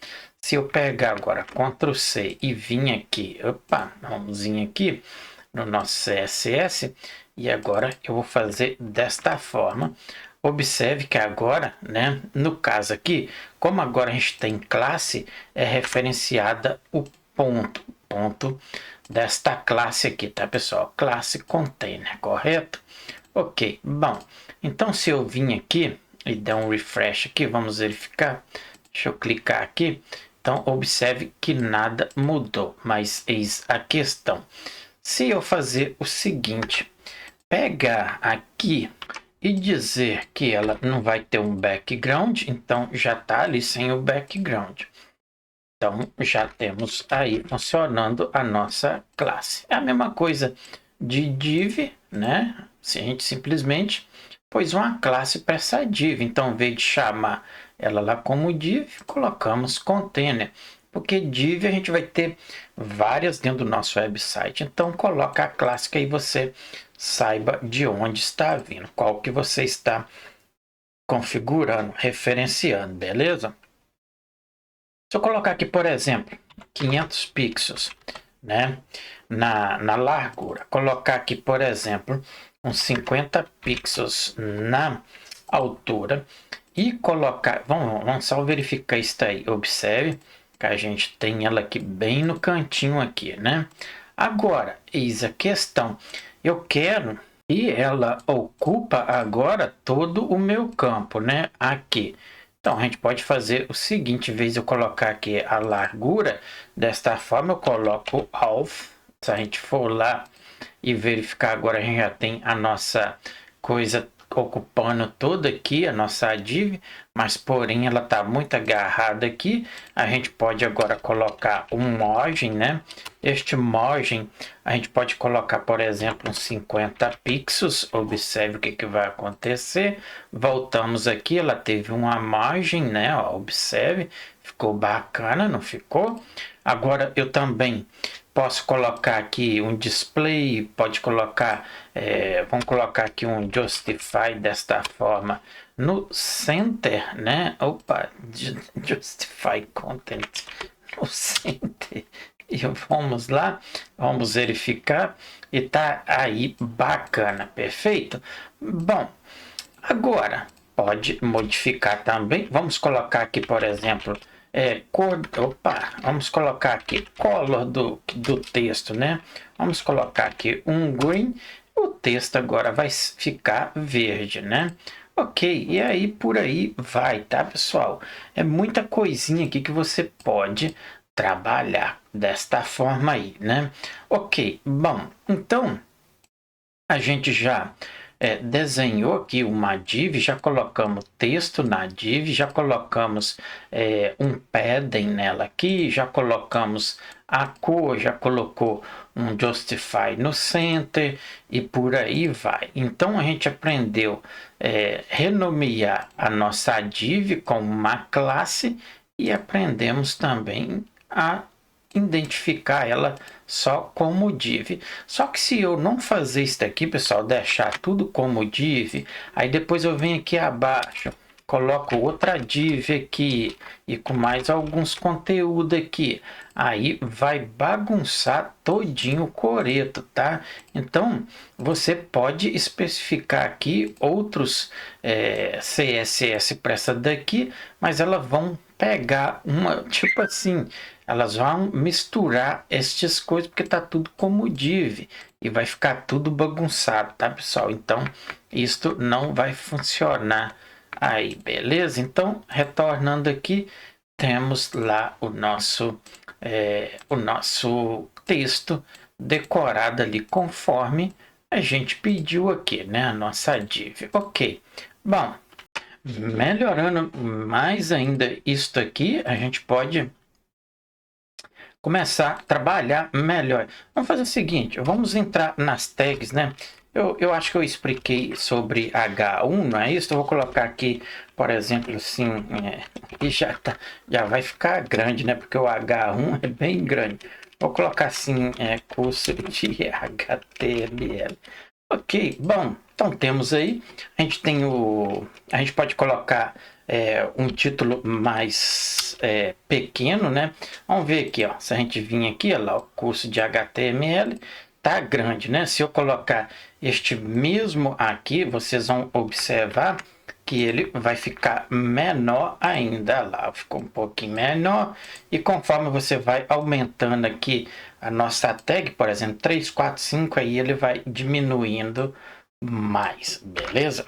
Se eu pegar agora Ctrl C e vir aqui, vamos vir aqui no nosso CSS e agora eu vou fazer desta forma. Observe que agora, né, no caso aqui, como agora a gente tem classe, é referenciada o ponto desta classe aqui, tá, pessoal? Classe container, correto? Ok, bom, então se eu vim aqui e der um refresh aqui, vamos verificar. Deixa eu clicar aqui. Então, observe que nada mudou, mas eis a questão. Se eu fazer o seguinte, pegar aqui e dizer que ela não vai ter um background, então já está ali sem o background. Então, já temos aí funcionando a nossa classe. É a mesma coisa de div, né? Se a gente simplesmente pôs uma classe para essa div. Então, em vez de chamar ela lá como div, colocamos container. Porque div a gente vai ter várias dentro do nosso website. Então, coloca a classe que aí você saiba de onde está vindo, qual que você está configurando, referenciando, beleza? Se eu colocar aqui, por exemplo, 500 pixels, né, na largura, colocar aqui, por exemplo, uns 50 pixels na altura e colocar, vamos só verificar isso aí, observe que a gente tem ela aqui bem no cantinho aqui, né? Agora, eis a questão, eu quero e ela ocupa agora todo o meu campo, né, aqui. Então, a gente pode fazer o seguinte, em vez de eu colocar aqui a largura, desta forma eu coloco alf. Se a gente for lá e verificar agora, a gente já tem a nossa coisa ocupando toda aqui, a nossa div, mas porém ela está muito agarrada aqui. A gente pode agora colocar um margem, né? Este margem a gente pode colocar, por exemplo, uns 50 pixels. Observe o que vai acontecer. Voltamos aqui, ela teve uma margem, né? Ó, observe, ficou bacana, não ficou? Agora eu também posso colocar aqui um display, pode colocar, vamos colocar aqui um justify desta forma no center, né? Opa, justify content no center. E vamos lá, vamos verificar e tá aí bacana, perfeito? Bom, agora pode modificar também, vamos colocar aqui, por exemplo, vamos colocar aqui color do texto, né? Vamos colocar aqui um green, o texto agora vai ficar verde, né? Ok, e aí por aí vai, tá, pessoal? É muita coisinha aqui que você pode trabalhar desta forma aí, né? Ok, bom, então a gente já desenhou aqui uma div, já colocamos texto na div, já colocamos um padding nela aqui, já colocamos a cor, já colocou um justify no center e por aí vai. Então a gente aprendeu renomear a nossa div com uma classe e aprendemos também a identificar ela só como div. Só que se eu não fazer isso daqui, pessoal, deixar tudo como div, aí depois eu venho aqui abaixo, coloco outra div aqui e com mais alguns conteúdos aqui, aí vai bagunçar todinho o coreto, tá? Então você pode especificar aqui outros CSS para essa daqui, mas elas vão pegar uma, tipo assim, elas vão misturar estas coisas porque tá tudo como div e vai ficar tudo bagunçado, tá, pessoal? Então, isto não vai funcionar aí, beleza? Então, retornando aqui, temos lá o nosso texto decorado ali conforme a gente pediu aqui, né? A nossa div. Ok. Bom, melhorando mais ainda isto aqui, a gente pode começar a trabalhar melhor. Vamos fazer o seguinte, vamos entrar nas tags, né? Eu acho que eu expliquei sobre H1, não é isso? Eu vou colocar aqui, por exemplo, assim, e já vai ficar grande, né? Porque o H1 é bem grande. Vou colocar assim, curso de HTML. Ok, bom, então temos aí, a gente pode colocar um título mais pequeno, né? Vamos ver aqui, ó, se a gente vir aqui, ó lá, o curso de HTML tá grande, né? Se eu colocar este mesmo aqui, vocês vão observar que ele vai ficar menor ainda, lá ficou um pouquinho menor, e conforme você vai aumentando aqui a nossa tag, por exemplo, 3, 4, 5, aí ele vai diminuindo mais, beleza?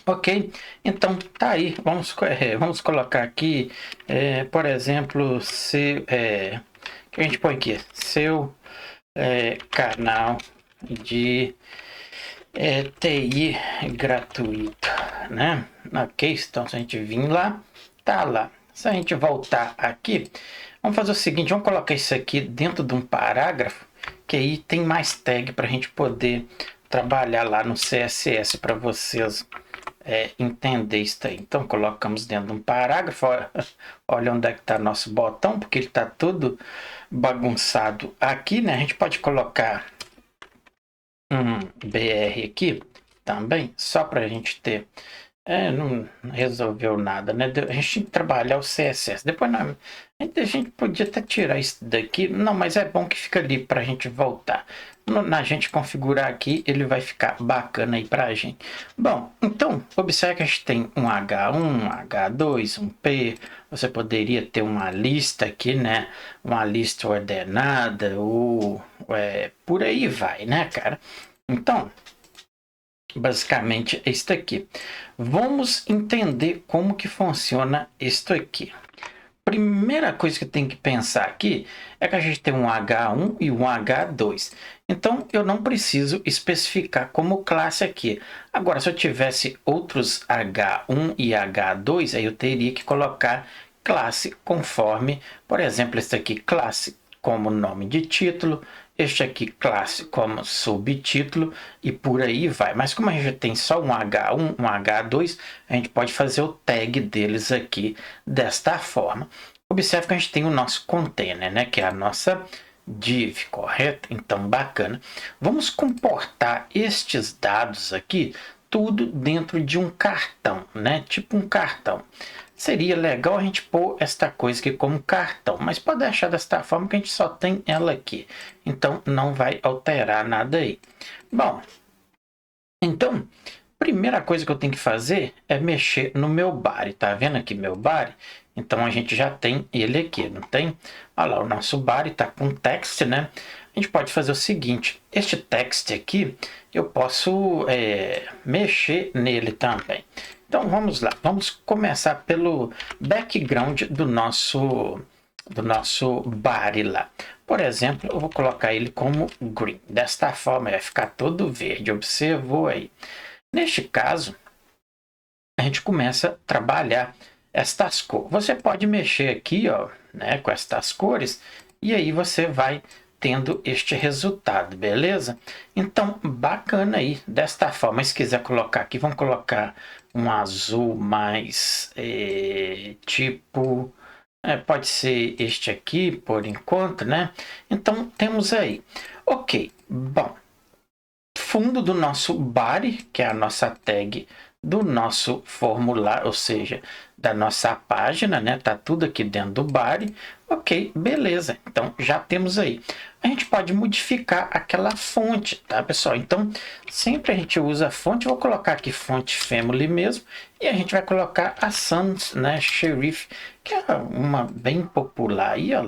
Ok, então tá aí, vamos colocar aqui, por exemplo, que a gente põe aqui, seu canal de TI gratuito, né? Ok, então se a gente vir lá, tá lá. Se a gente voltar aqui, vamos fazer o seguinte, vamos colocar isso aqui dentro de um parágrafo, que aí tem mais tag para a gente poder trabalhar lá no CSS para vocês entender isso aí. Então colocamos dentro de um parágrafo, olha onde é que está nosso botão, porque ele está todo bagunçado aqui, né? A gente pode colocar um BR aqui também, só para a gente ter. Não resolveu nada, né? A gente tem que trabalhar o CSS. Depois a gente podia até tirar isso daqui. Não, mas é bom que fica ali para a gente voltar. Na gente configurar aqui, ele vai ficar bacana aí para a gente. Bom, então, observe que a gente tem um H1, um H2, um P. Você poderia ter uma lista aqui, né? Uma lista ordenada, ou por aí vai, né, cara? Então, basicamente é isso aqui. Vamos entender como que funciona isso aqui. Primeira coisa que tem que pensar aqui é que a gente tem um H1 e um H2. Então, eu não preciso especificar como classe aqui. Agora, se eu tivesse outros H1 e H2, aí eu teria que colocar classe conforme, por exemplo, esse aqui, classe como nome de título, este aqui, classe como subtítulo, e por aí vai. Mas como a gente tem só um H1, um H2, a gente pode fazer o tag deles aqui desta forma. Observe que a gente tem o nosso container, né? Que é a nossa div, correto? Então, bacana. Vamos comportar estes dados aqui tudo dentro de um cartão, né? Tipo um cartão. Seria legal a gente pôr esta coisa aqui como cartão, mas pode deixar desta forma que a gente só tem ela aqui. Então, não vai alterar nada aí. Bom, então, primeira coisa que eu tenho que fazer é mexer no meu body. Tá vendo aqui meu body? Então, a gente já tem ele aqui, não tem? Olha lá, o nosso body tá com text, né? A gente pode fazer o seguinte, este text aqui, eu posso mexer nele também. Então, vamos lá. Vamos começar pelo background do nosso body lá. Por exemplo, eu vou colocar ele como green. Desta forma, vai ficar todo verde. Observou aí. Neste caso, a gente começa a trabalhar estas cores. Você pode mexer aqui, ó, né, com estas cores, e aí você vai tendo este resultado, beleza? Então, bacana aí, desta forma. Se quiser colocar aqui, vamos colocar um azul mais tipo... pode ser este aqui, por enquanto, né? Então, temos aí. Ok, bom. Fundo do nosso body, que é a nossa tag do nosso formulário, ou seja, da nossa página, né? Tá tudo aqui dentro do body. Ok, beleza. Então, já temos aí. A gente pode modificar aquela fonte, tá, pessoal? Então, sempre a gente usa a fonte. Vou colocar aqui fonte family mesmo. E a gente vai colocar a Sans, né, Serif, que é uma bem popular. Aí, ó,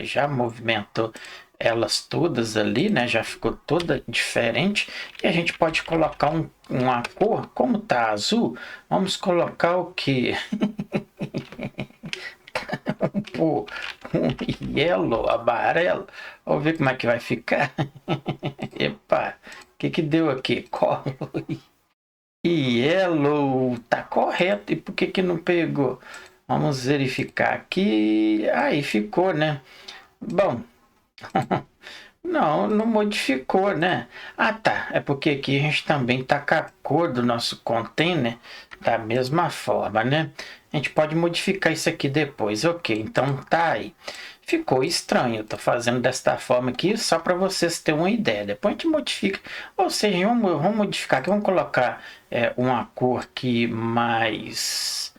já movimentou elas todas ali, né? Já ficou toda diferente. E a gente pode colocar uma cor, como tá azul, vamos colocar o que? Um yellow, amarelo. Vamos ver como é que vai ficar. Epa, o que deu aqui? Color yellow, tá correto. E por que não pegou? Vamos verificar aqui. Aí ficou, né? Bom, não modificou, né? Ah, tá. É porque aqui a gente também tá com a cor do nosso container da mesma forma, né? A gente pode modificar isso aqui depois. Ok, então tá aí. Ficou estranho. Eu tô fazendo desta forma aqui só para vocês terem uma ideia. Depois a gente modifica. Ou seja, vamos modificar aqui. Vamos colocar uma cor aqui mais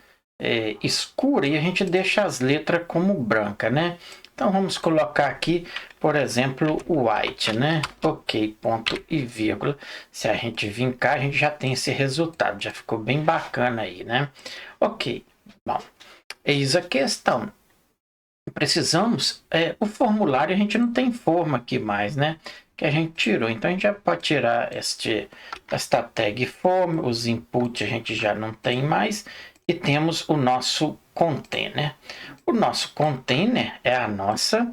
escura e a gente deixa as letras como branca, né? Então vamos colocar aqui, por exemplo, o white, né? Ok, ponto e vírgula. Se a gente vir cá, a gente já tem esse resultado. Já ficou bem bacana aí, né? Ok, bom. Eis a questão. Precisamos, o formulário a gente não tem forma aqui mais, né? Que a gente tirou. Então a gente já pode tirar esta tag form, os inputs a gente já não tem mais. E temos o nosso container. O nosso container é a nossa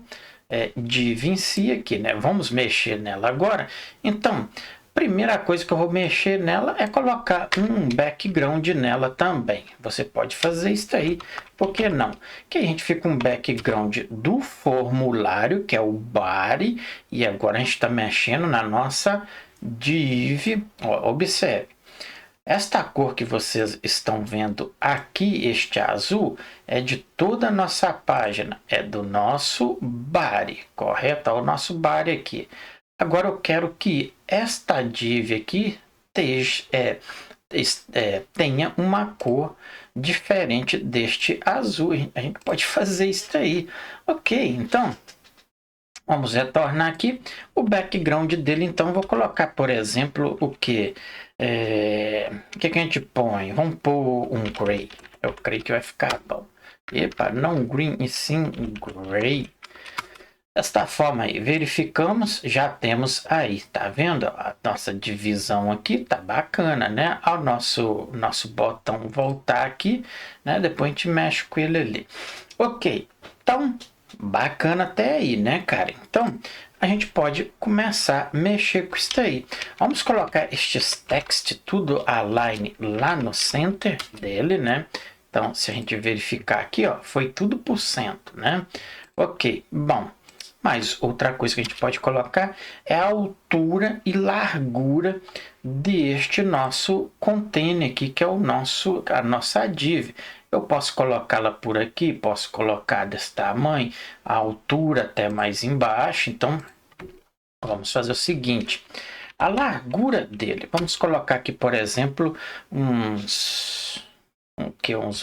div em si aqui, né? Vamos mexer nela agora. Então, primeira coisa que eu vou mexer nela é colocar um background nela também. Você pode fazer isso aí, por que não? Que a gente fica um background do formulário, que é o body, e agora a gente está mexendo na nossa div. Ó, observe. Esta cor que vocês estão vendo aqui, este azul, é de toda a nossa página, é do nosso body, correto? É o nosso body aqui. Agora eu quero que esta div aqui tenha uma cor diferente deste azul. A gente pode fazer isso aí. Ok, então vamos retornar aqui. O background dele, então, vou colocar, por exemplo, o que? O que a gente põe? Vamos pôr um gray. Eu creio que vai ficar bom. Epa, não green e sim gray. Desta forma aí, verificamos, já temos aí, tá vendo? A nossa divisão aqui tá bacana, né? Ao nosso botão voltar aqui, né? Depois a gente mexe com ele ali. Ok, então, bacana até aí, né, cara? Então, a gente pode começar a mexer com isso aí. Vamos colocar estes text tudo align lá no center dele, né? Então, se a gente verificar aqui, ó, foi tudo por cento, né? Ok, bom. Mas outra coisa que a gente pode colocar é a altura e largura deste nosso container aqui, que é a nossa div. Eu posso colocá-la por aqui, posso colocar desse tamanho, a altura até mais embaixo. Então, vamos fazer o seguinte. A largura dele, vamos colocar aqui, por exemplo, uns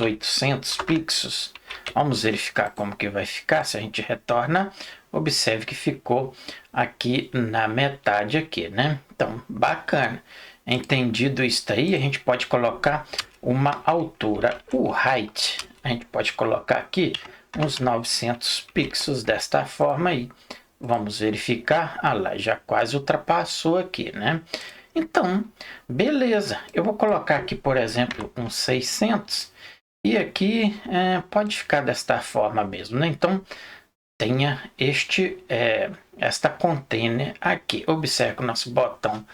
800 pixels. Vamos verificar como que vai ficar. Se a gente retorna, observe que ficou aqui na metade aqui, né? Então, bacana. Entendido isso aí, a gente pode colocar uma altura. O height, a gente pode colocar aqui uns 900 pixels desta forma aí. Vamos verificar. Ah lá, já quase ultrapassou aqui, né? Então, beleza. Eu vou colocar aqui, por exemplo, uns 600. E aqui pode ficar desta forma mesmo, né? Então, tenha esta container aqui. Observe que o nosso botão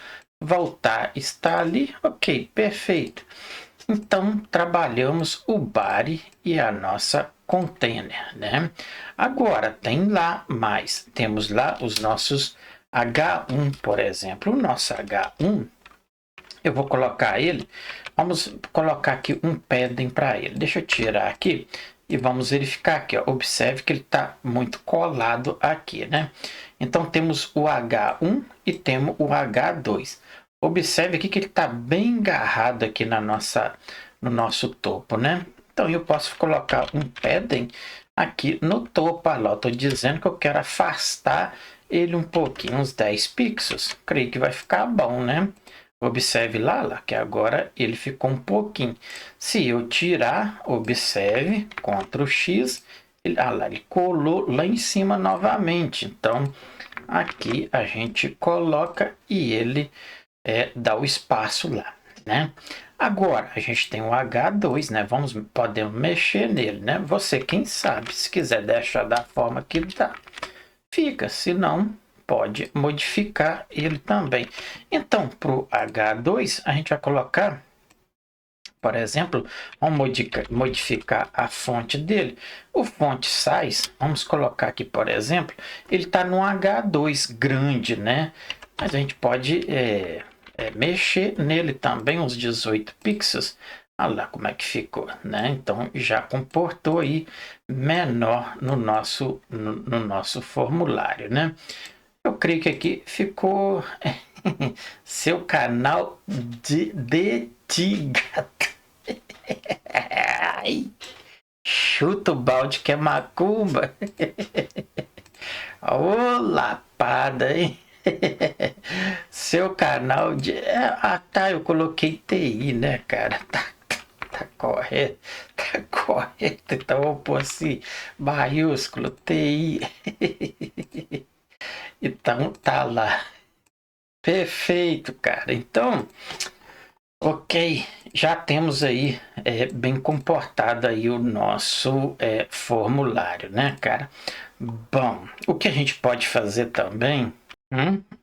voltar está ali. Ok, perfeito. Então, trabalhamos o body e a nossa container, né? Agora, tem lá mais. Temos lá os nossos H1, por exemplo. O nosso H1, eu vou colocar ele. Vamos colocar aqui um padding para ele. Deixa eu tirar aqui e vamos verificar aqui. Ó. Observe que ele está muito colado aqui, né? Então, temos o H1 e temos o H2. Observe aqui que ele está bem engarrado aqui no nosso topo, né? Então eu posso colocar um padding aqui no topo. Olha lá, eu estou dizendo que eu quero afastar ele um pouquinho, uns 10 pixels. Creio que vai ficar bom, né? Observe lá que agora ele ficou um pouquinho. Se eu tirar, observe, Ctrl X, ele colou lá em cima novamente. Então aqui a gente coloca e ele dá o espaço lá, né? Agora a gente tem o H2, né? Podemos mexer nele, né? Você, quem sabe, se quiser deixar da forma que está, fica. Se não, pode modificar ele também. Então, para o H2, a gente vai colocar, por exemplo, vamos modificar a fonte dele. O font size, vamos colocar aqui, por exemplo, ele está no H2 grande, né? Mas a gente pode mexer nele também, uns 18 pixels. Olha lá como é que ficou, né? Então já comportou aí menor no nosso formulário, né? Eu creio que aqui ficou seu canal de gato. Ai, chuta o balde que é macumba. Ô lapada, hein? Seu canal de. Ah, tá, eu coloquei TI, né, cara? Tá correto. Tá correto. Então eu vou pôr assim, maiúsculo, TI. Então tá lá. Perfeito, cara. Então, ok, já temos aí bem comportado aí o nosso formulário, né, cara? Bom, o que a gente pode fazer também?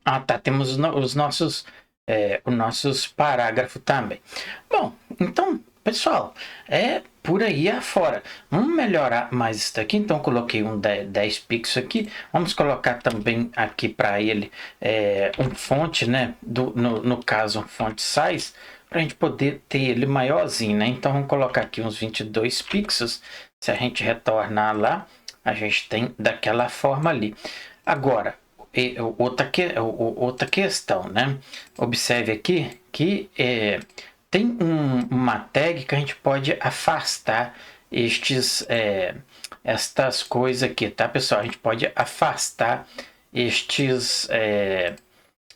Ah, tá, temos os nossos parágrafos também. Bom, então, pessoal, por aí afora. Vamos melhorar mais isso daqui. Então, coloquei um 10 pixels aqui. Vamos colocar também aqui para ele um fonte, né? No caso, um font size, para a gente poder ter ele maiorzinho, né? Então, vamos colocar aqui uns 22 pixels. Se a gente retornar lá, a gente tem daquela forma ali. Agora, outra questão, né? Observe aqui que tem uma tag que a gente pode afastar estas coisas aqui, tá, pessoal? A gente pode afastar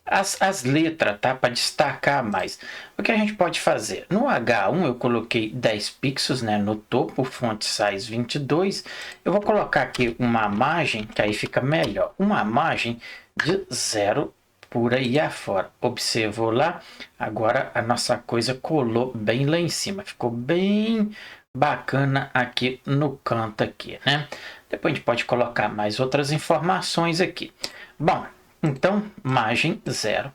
as letras, tá? Para destacar mais. O que a gente pode fazer? No H1 eu coloquei 10 pixels, né? No topo, font size 22. Eu vou colocar aqui uma margem, que aí fica melhor. Uma margem de 0 por aí afora. Observou lá? Agora a nossa coisa colou bem lá em cima. Ficou bem bacana aqui no canto aqui, né? Depois a gente pode colocar mais outras informações aqui. Bom, então, margem 0.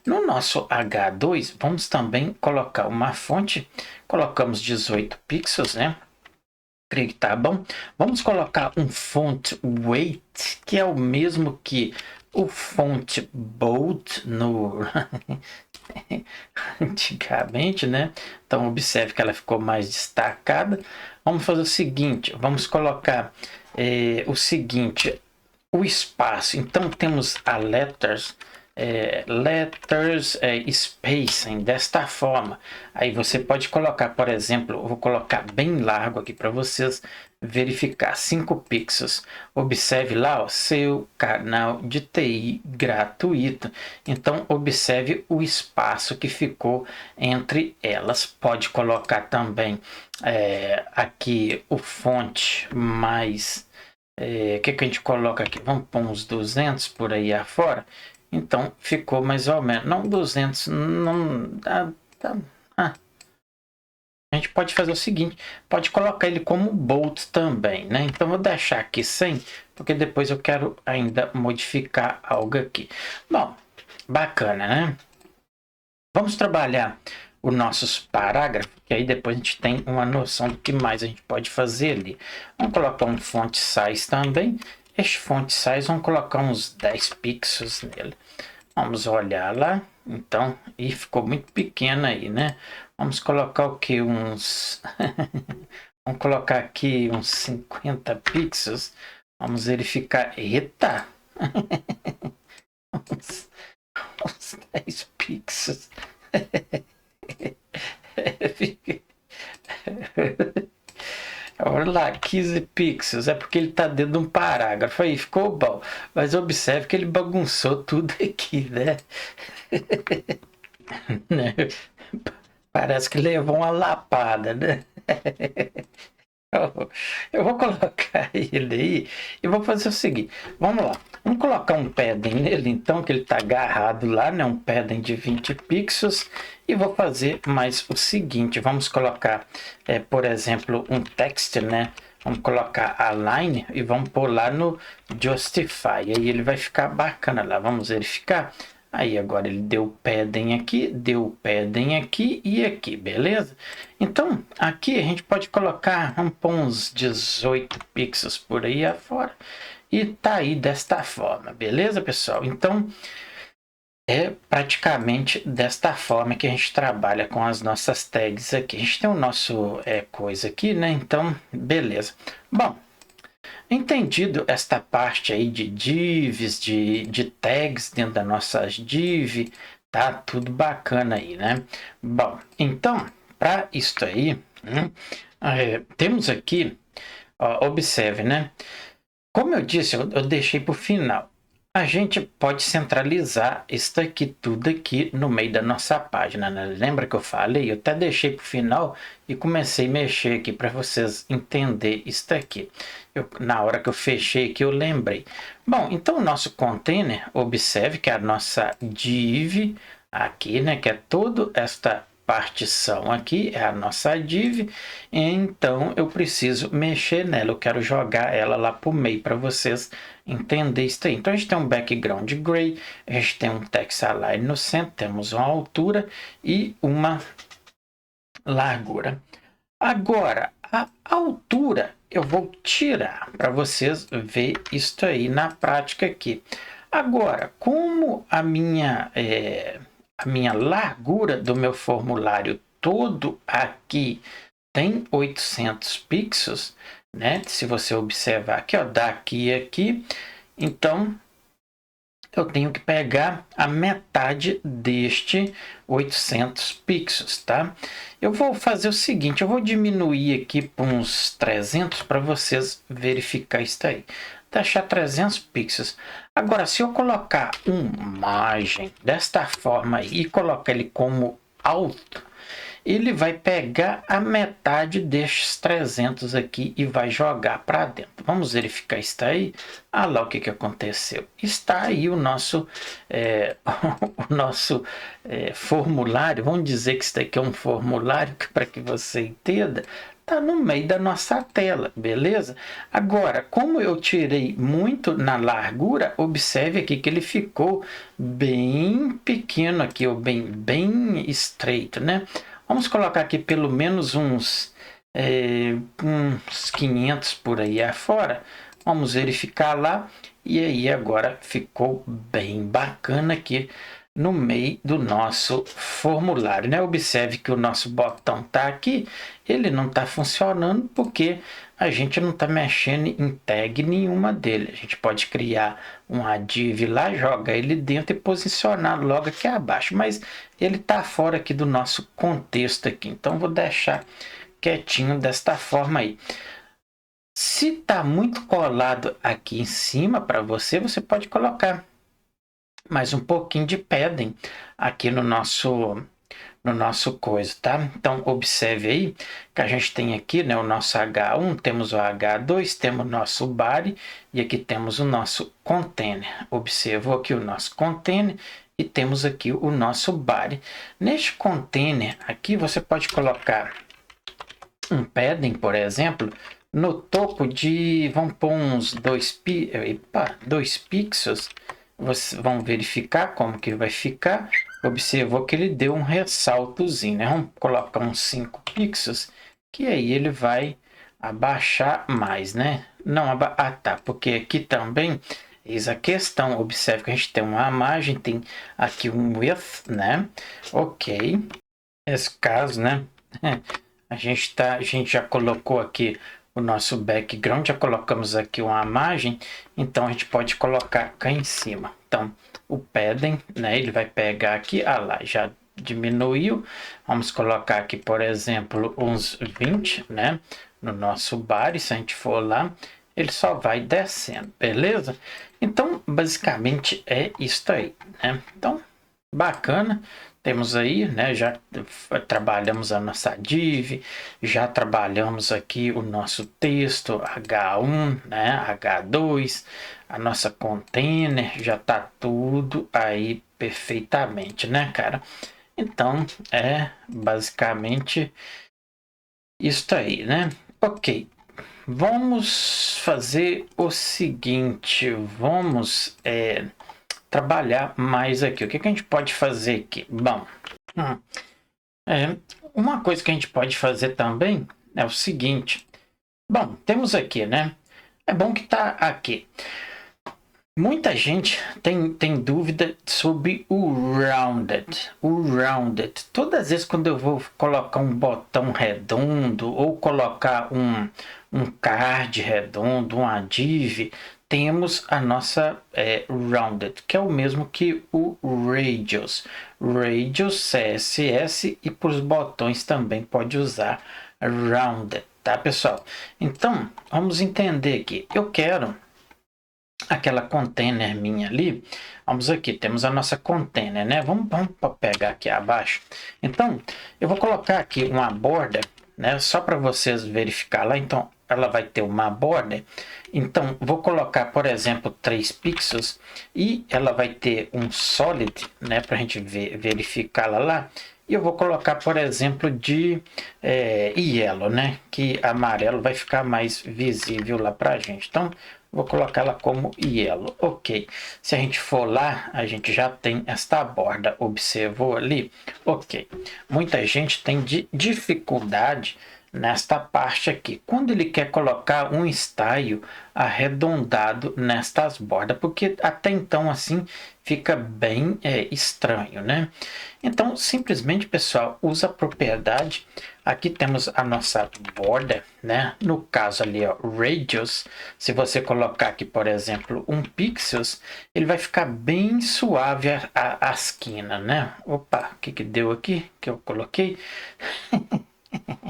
No nosso H2, vamos também colocar uma fonte. Colocamos 18 pixels, né? Creio que tá bom. Vamos colocar um font weight, que é o mesmo que o font bold no antigamente, né? Então, observe que ela ficou mais destacada. Vamos fazer o seguinte, vamos colocar o seguinte, o espaço. Então temos a letters spacing desta forma. Aí você pode colocar, por exemplo, eu vou colocar bem largo aqui para vocês verificar, 5 pixels. Observe lá, ó, seu canal de TI gratuito. Então observe o espaço que ficou entre elas. Pode colocar também aqui o fonte mais que a gente coloca aqui? Vamos pôr uns 200 por aí afora. Então ficou mais ou menos. Não 200, não dá. A gente pode fazer o seguinte: pode colocar ele como bolt também, né? Então vou deixar aqui 100, porque depois eu quero ainda modificar algo aqui. Bom, bacana, né? Vamos trabalhar os nossos parágrafos, que aí depois a gente tem uma noção do que mais a gente pode fazer ali. Vamos colocar um font size também. Este font size, vamos colocar uns 10 pixels nele. Vamos olhar lá. Então, e ficou muito pequeno aí, né? Vamos colocar o que? Vamos colocar aqui uns 50 pixels. Vamos verificar. Eita! uns 10 pixels. lá, 15 pixels, é porque ele está dentro de um parágrafo aí, ficou bom. Mas observe que ele bagunçou tudo aqui, né? Né? Parece que levou uma lapada, né? Eu vou colocar ele aí e vou fazer o seguinte. Vamos lá. Vamos colocar um padding nele, então, que ele está agarrado lá, né? Um padding de 20 pixels. E vou fazer mais o seguinte. Vamos colocar, por exemplo, um text, né? Vamos colocar align e vamos pôr lá no justify. Aí ele vai ficar bacana lá. Vamos verificar. Aí agora ele deu padding aqui e aqui, beleza? Então aqui a gente pode colocar, vamos pôr uns 18 pixels por aí afora. E tá aí desta forma, beleza, pessoal? Então é praticamente desta forma que a gente trabalha com as nossas tags aqui. A gente tem o nosso coisa aqui, né? Então, beleza. Bom, entendido esta parte aí de divs, de tags dentro das nossas div, tá tudo bacana aí, né? Bom, então, para isso aí, temos aqui, ó, observe, né? Como eu disse, eu deixei para o final. A gente pode centralizar isso aqui, tudo aqui no meio da nossa página, né? Lembra que eu falei? Eu até deixei para o final e comecei a mexer aqui para vocês entenderem isso aqui. Na hora que eu fechei aqui, eu lembrei. Bom, então o nosso container, observe que é a nossa div aqui, né? Que é toda esta partição aqui, é a nossa div. Então eu preciso mexer nela, eu quero jogar ela lá para o meio para vocês entenderem isso aí. Então a gente tem um background gray, a gente tem um text align no centro, temos uma altura e uma largura. Agora a altura eu vou tirar para vocês ver isso aí na prática aqui. Agora, como a minha largura do meu formulário todo aqui tem 800 pixels, né? Se você observar aqui, ó, daqui a aqui, então eu tenho que pegar a metade deste 800 pixels, tá? Eu vou fazer o seguinte, eu vou diminuir aqui para uns 300 para vocês verificar isso aí. Deixar 300 pixels. Agora, se eu colocar uma margem desta forma e colocar ele como alto, ele vai pegar a metade destes 300 aqui e vai jogar para dentro. Vamos verificar isso aí. Ah lá o que aconteceu. Está aí o nosso, formulário. Vamos dizer que isso daqui é um formulário para que você entenda. Está no meio da nossa tela, beleza? Agora, como eu tirei muito na largura, observe aqui que ele ficou bem pequeno aqui, ou bem estreito, né? Vamos colocar aqui pelo menos uns 500 por aí afora. Vamos verificar lá. E aí agora ficou bem bacana aqui no meio do nosso formulário, né? Observe que o nosso botão está aqui. Ele não está funcionando porque a gente não está mexendo em tag nenhuma dele. A gente pode criar uma div lá, joga ele dentro e posicionar logo aqui abaixo. Mas ele está fora aqui do nosso contexto aqui. Então vou deixar quietinho desta forma aí. Se está muito colado aqui em cima para você, você pode colocar mais um pouquinho de padding aqui no nosso coisa, tá? Então observe aí que a gente tem aqui, né, o nosso H1, temos o H2, temos o nosso body e aqui temos o nosso container. Observou aqui o nosso container e temos aqui o nosso body. Neste container aqui você pode colocar um padding, por exemplo, no topo de, vamos pôr uns 2 pixels. Vocês vão verificar como que vai ficar. Observou que ele deu um ressaltozinho, né? Vamos colocar uns 5 pixels, que aí ele vai abaixar mais, né? Não, tá, porque aqui também, eis a questão, observe que a gente tem uma margem, tem aqui um width, né? Ok, nesse caso, né? A gente já colocou aqui o nosso background, já colocamos aqui uma margem, então a gente pode colocar cá em cima. Então, o padding, né, ele vai pegar aqui, lá, já diminuiu. Vamos colocar aqui, por exemplo, uns 20, né, no nosso bar, e se a gente for lá, ele só vai descendo, beleza? Então, basicamente é isso aí, né? Então, bacana. Temos aí, né? Já trabalhamos a nossa div, já trabalhamos aqui o nosso texto H1, né? H2, a nossa container, já tá tudo aí perfeitamente, né, cara? Então, é basicamente isso aí, né? Ok. Vamos fazer o seguinte, vamos trabalhar mais aqui. O que a gente pode fazer aqui? Bom, uma coisa que a gente pode fazer também é o seguinte. Bom, temos aqui, né? É bom que tá aqui. Muita gente tem dúvida sobre o rounded. O rounded. Todas as vezes quando eu vou colocar um botão redondo ou colocar um card redondo, uma div, temos a nossa rounded, que é o mesmo que o radius. Radius, CSS, e para os botões também pode usar rounded, tá, pessoal? Então, vamos entender aqui. Eu quero aquela container minha ali. Vamos aqui, temos a nossa container, né? Vamos pegar aqui abaixo. Então, eu vou colocar aqui uma borda, né? Só para vocês verificar lá. Então, ela vai ter uma borda. Então, vou colocar, por exemplo, 3 pixels e ela vai ter um solid, né? Para a gente verificá-la lá. E eu vou colocar, por exemplo, de yellow, né? Que amarelo vai ficar mais visível lá para a gente. Então, vou colocar ela como yellow. Ok. Se a gente for lá, a gente já tem esta borda. Observou ali? Ok. Muita gente tem dificuldade nesta parte aqui. Quando ele quer colocar um style arredondado nestas bordas, porque até então assim fica bem estranho, né? Então, simplesmente, pessoal, usa a propriedade. Aqui temos a nossa borda, né? No caso ali, ó, radius. Se você colocar aqui, por exemplo, 1 pixels, ele vai ficar bem suave a esquina, né? Opa, o que deu aqui que eu coloquei?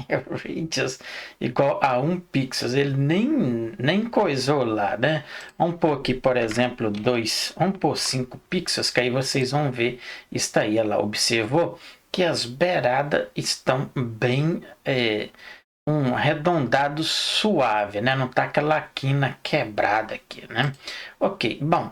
Radius igual a 1 pixels, ele nem coisou lá, né? Vamos pôr aqui, por exemplo, 2, vamos pôr 5 pixels, que aí vocês vão ver, está aí, ela observou que as beiradas estão bem um arredondado suave, né? Não tá aquela quina quebrada aqui, né? Ok, bom.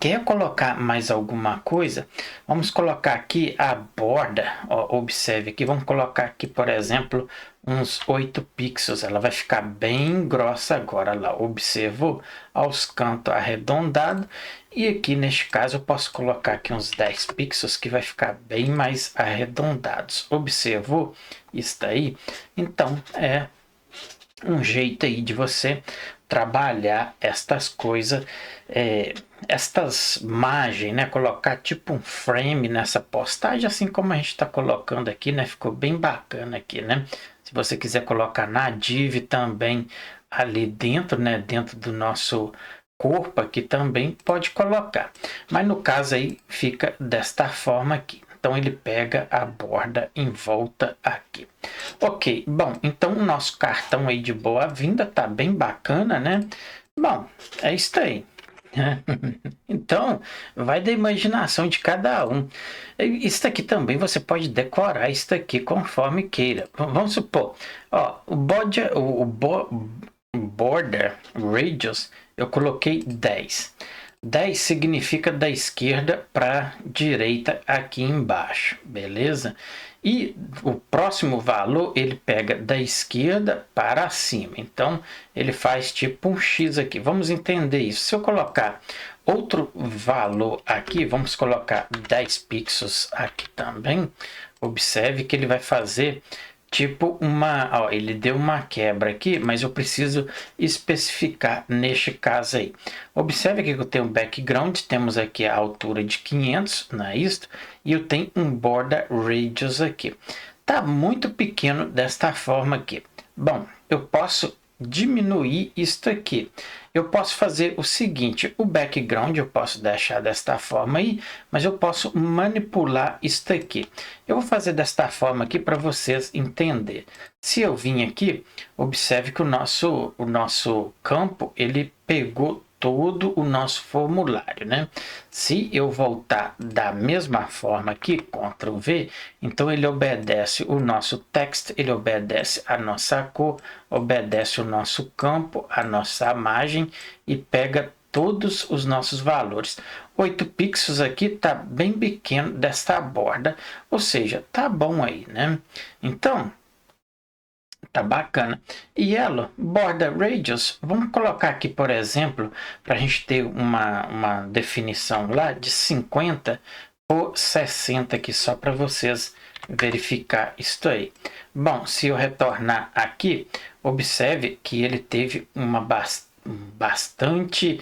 Quer colocar mais alguma coisa? Vamos colocar aqui a borda. Ó, observe aqui, vamos colocar aqui, por exemplo, uns 8 pixels. Ela vai ficar bem grossa agora lá. Observou? Aos cantos arredondado. E aqui neste caso eu posso colocar aqui uns 10 pixels que vai ficar bem mais arredondados. Observou? Isso aí? Então é um jeito aí de você trabalhar estas coisas, estas margens, né? Colocar tipo um frame nessa postagem, assim como a gente está colocando aqui, né? Ficou bem bacana aqui, né? Se você quiser colocar na div também ali dentro, né? Dentro do nosso corpo aqui também pode colocar. Mas no caso aí fica desta forma aqui. Então ele pega a borda em volta aqui. Ok, bom, então o nosso cartão aí de boa-vinda tá bem bacana, né? Bom, é isso aí. Então, vai da imaginação de cada um. Isso aqui também você pode decorar isso aqui conforme queira. Vamos supor, ó, o border radius eu coloquei 10. 10 significa da esquerda para direita aqui embaixo, beleza? E o próximo valor ele pega da esquerda para cima. Então ele faz tipo um X aqui. Vamos entender isso. Se eu colocar outro valor aqui, vamos colocar 10 pixels aqui também. Observe que ele vai fazer tipo uma, ó, ele deu uma quebra aqui, mas eu preciso especificar neste caso aí. Observe que eu tenho background, temos aqui a altura de 500, não é isso? E eu tenho um border radius aqui. Tá muito pequeno desta forma aqui. Bom, eu posso diminuir isto aqui. Eu posso fazer o seguinte, o background eu posso deixar desta forma aí, mas eu posso manipular isto aqui. Eu vou fazer desta forma aqui para vocês entenderem. Se eu vim aqui, observe que o nosso campo, ele pegou todo o nosso formulário, né? Se eu voltar da mesma forma aqui, Ctrl V, então ele obedece o nosso text, ele obedece a nossa cor, obedece o nosso campo, a nossa imagem e pega todos os nossos valores. 8 pixels aqui tá bem pequeno desta borda, ou seja, tá bom aí, né? Então, tá bacana. Yellow Border Radius, vamos colocar aqui, por exemplo, para a gente ter uma definição lá de 50 por 60 aqui, só para vocês verificar isso aí. Bom, se eu retornar aqui, observe que ele teve uma bastante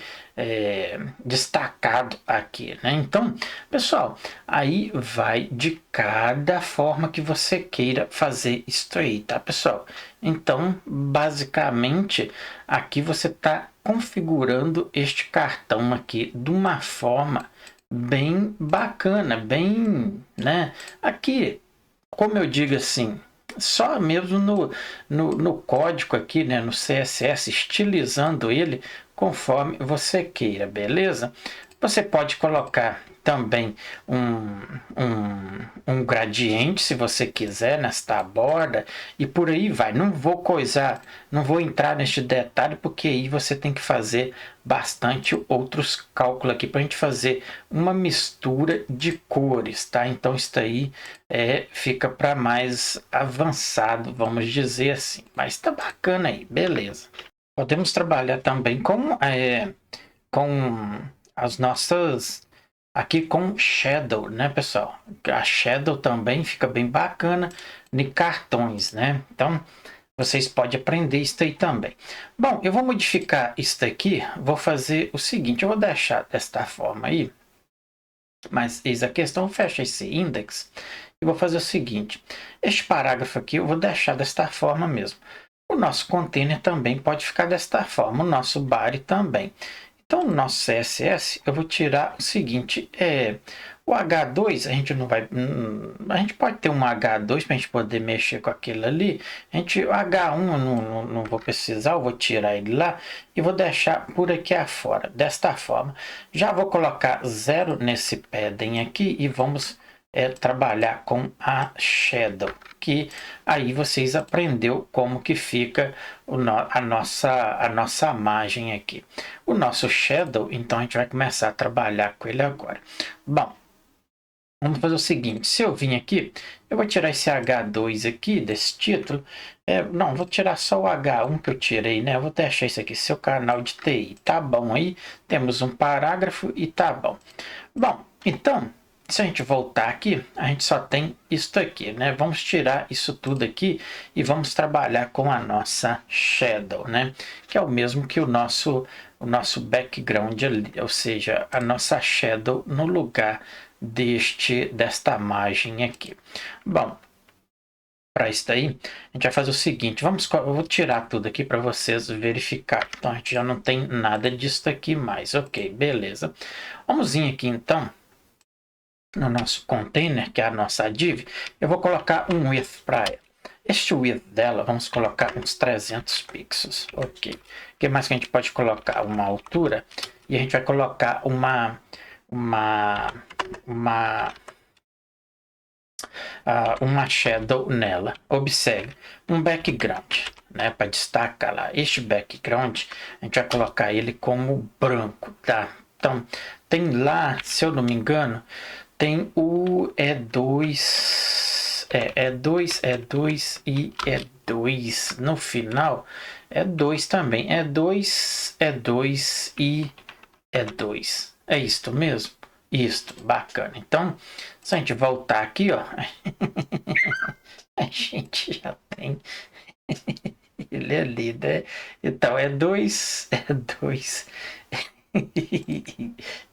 destacado aqui, né? Então, pessoal, aí vai de cada forma que você queira fazer isso aí, tá, pessoal? Então, basicamente, aqui você está configurando este cartão aqui de uma forma bem bacana, bem, né? Aqui, como eu digo assim, só mesmo no código aqui, né, no CSS, estilizando ele conforme você queira, beleza? Você pode colocar também um gradiente, se você quiser, nesta borda, e por aí vai. Não vou entrar neste detalhe, porque aí você tem que fazer bastante outros cálculos aqui para a gente fazer uma mistura de cores, tá? Então isso aí fica para mais avançado, vamos dizer assim. Mas tá bacana aí, beleza. Podemos trabalhar também com as nossas aqui com Shadow, né, pessoal? A Shadow também fica bem bacana em cartões, né? Então, vocês podem aprender isso aí também. Bom, eu vou modificar isso aqui, vou fazer o seguinte, eu vou deixar desta forma aí, mas eis a questão, fecha esse index e vou fazer o seguinte, este parágrafo aqui eu vou deixar desta forma mesmo. O nosso container também pode ficar desta forma, o nosso body também. Então, no nosso CSS, eu vou tirar o seguinte, o H2, a gente não vai, a gente pode ter um H2 para a gente poder mexer com aquilo ali, o H1 eu não vou precisar, eu vou tirar ele lá e vou deixar por aqui afora, desta forma. Já vou colocar 0 nesse padding aqui e vamos trabalhar com a Shadow, que aí vocês aprendeu como que fica a nossa imagem aqui. O nosso Shadow, então a gente vai começar a trabalhar com ele agora. Bom, vamos fazer o seguinte, se eu vim aqui, eu vou tirar esse H2 aqui, desse título, não, vou tirar só o H1 que eu tirei, né? Eu vou deixar isso aqui, seu canal de TI, tá bom aí? Temos um parágrafo e tá bom. Bom, então, se a gente voltar aqui, a gente só tem isso aqui, né? Vamos tirar isso tudo aqui e vamos trabalhar com a nossa Shadow, né? Que é o mesmo que o nosso background ali, ou seja, a nossa Shadow no lugar desta imagem aqui. Bom, para isso daí, a gente vai fazer o seguinte, eu vou tirar tudo aqui para vocês verificar. Então, a gente já não tem nada disso aqui mais. Ok, beleza. Vamos vir aqui, então, no nosso container, que é a nossa div, eu vou colocar um width para ela. Este width dela, vamos colocar uns 300 pixels. Ok. O que mais que a gente pode colocar? Uma altura. E a gente vai colocar uma shadow nela. Observe, um background, né, para destacar lá. Este background, a gente vai colocar ele como branco, tá? Então, tem lá, se eu não me engano, tem o E2, E2 e E2 no final, E2 também, E2 e E2, é isto mesmo? Isto, bacana. Então, se a gente voltar aqui, ó, a gente já tem ele ali, né? Então, E2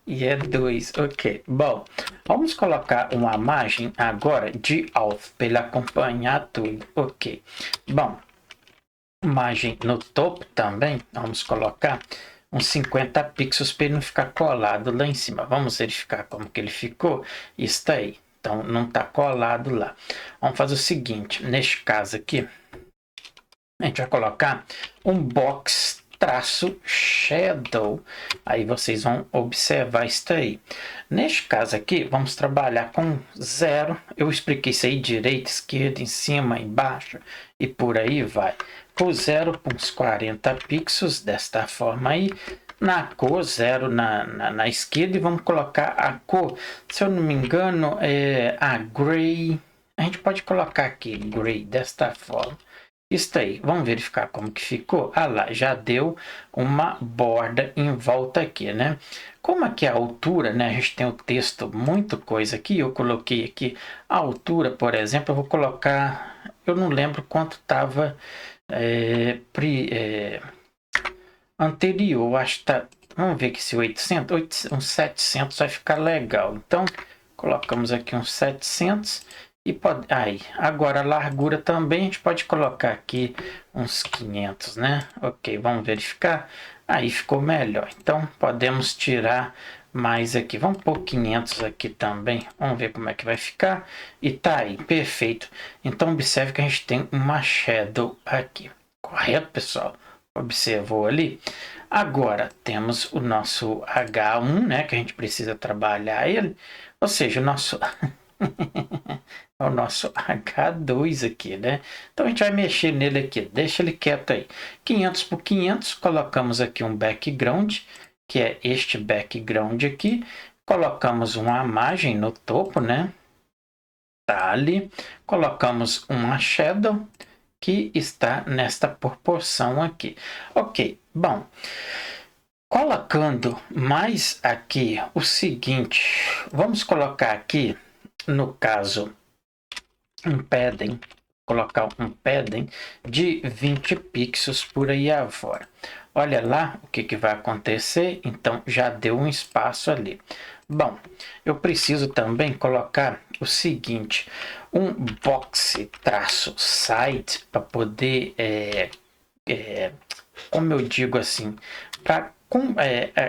e E2, ok. Bom, vamos colocar uma imagem agora de auth para ele acompanhar tudo, ok. Bom, imagem no topo também, vamos colocar uns 50 pixels para ele não ficar colado lá em cima. Vamos verificar como que ele ficou. Está aí. Então, não está colado lá. Vamos fazer o seguinte, neste caso aqui, a gente vai colocar um box traço shadow. Aí vocês vão observar isso aí. Neste caso aqui, vamos trabalhar com 0. Eu expliquei isso aí, direita, esquerda, em cima, embaixo e por aí vai. Com 0 por uns 40 pixels, desta forma aí. Na cor, 0 na esquerda, e vamos colocar a cor, se eu não me engano, é a gray. A gente pode colocar aqui gray desta forma. Isso aí, vamos verificar como que ficou. Ah lá, já deu uma borda em volta aqui, né? Como aqui a altura, né? A gente tem o texto, muito coisa aqui. Eu coloquei aqui a altura, por exemplo, eu vou colocar... Eu não lembro quanto estava anterior. Acho que tá... Vamos ver aqui se 800, uns 700 vai ficar legal. Então, colocamos aqui uns 700. E pode, aí, agora a largura também a gente pode colocar aqui uns 500, né? Ok, vamos verificar. Aí ficou melhor. Então podemos tirar mais aqui. Vamos pôr 500 aqui também. Vamos ver como é que vai ficar. E tá aí, perfeito. Então observe que a gente tem uma shadow aqui. Correto, pessoal? Observou ali? Agora temos o nosso H1, né? Que a gente precisa trabalhar ele. Ou seja, o nosso... É o nosso H2 aqui, né? Então a gente vai mexer nele aqui, deixa ele quieto aí. 500 por 500, colocamos aqui um background, que é este background aqui. Colocamos uma imagem no topo, né? Tá ali. Colocamos uma shadow, que está nesta proporção aqui. Ok, bom. Colocando mais aqui o seguinte, vamos colocar aqui, no caso, um padding, colocar um padding de 20 pixels por aí afora. Olha lá o que vai acontecer. Então já deu um espaço ali. Bom, eu preciso também colocar o seguinte, um box traço side para poder, como eu digo assim, para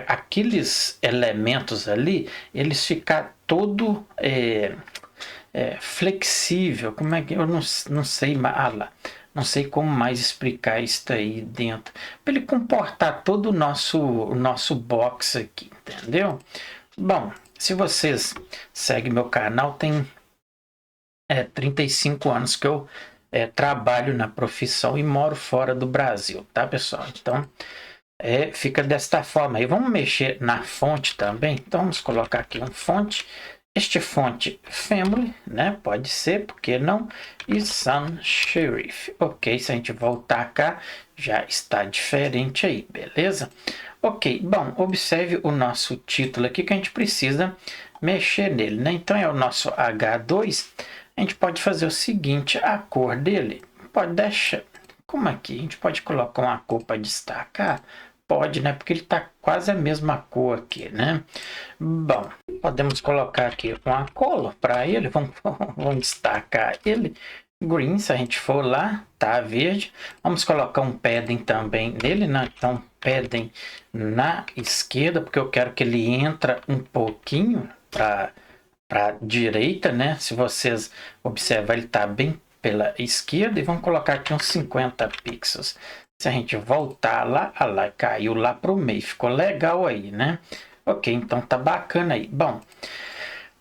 aqueles elementos ali, eles ficar todo flexível. Como é que eu não sei, não sei como mais explicar isso aí dentro, para ele comportar todo o nosso box aqui, entendeu? Bom, se vocês seguem meu canal, tem 35 anos que eu trabalho na profissão e moro fora do Brasil, tá, pessoal? Então fica desta forma aí. Vamos mexer na fonte também. Então vamos colocar aqui um fonte. Este fonte family, né? Pode ser, porque não? E sans serif. Ok, se a gente voltar cá, já está diferente aí, beleza? Ok, bom, observe o nosso título aqui que a gente precisa mexer nele, né? Então é o nosso H2. A gente pode fazer o seguinte, a cor dele pode deixar... Como aqui? A gente pode colocar uma cor para destacar? Pode, né? Porque ele está quase a mesma cor aqui, né? Bom, podemos colocar aqui uma cola para ele. Vamos destacar ele. Green, se a gente for lá, tá verde. Vamos colocar um padding também nele, né? Então, padding na esquerda, porque eu quero que ele entre um pouquinho para direita, né? Se vocês observar, ele está bem pela esquerda. E vamos colocar aqui uns 50 pixels. Se a gente voltar lá, lá caiu lá para o meio, ficou legal aí, né? Ok, então tá bacana aí. Bom,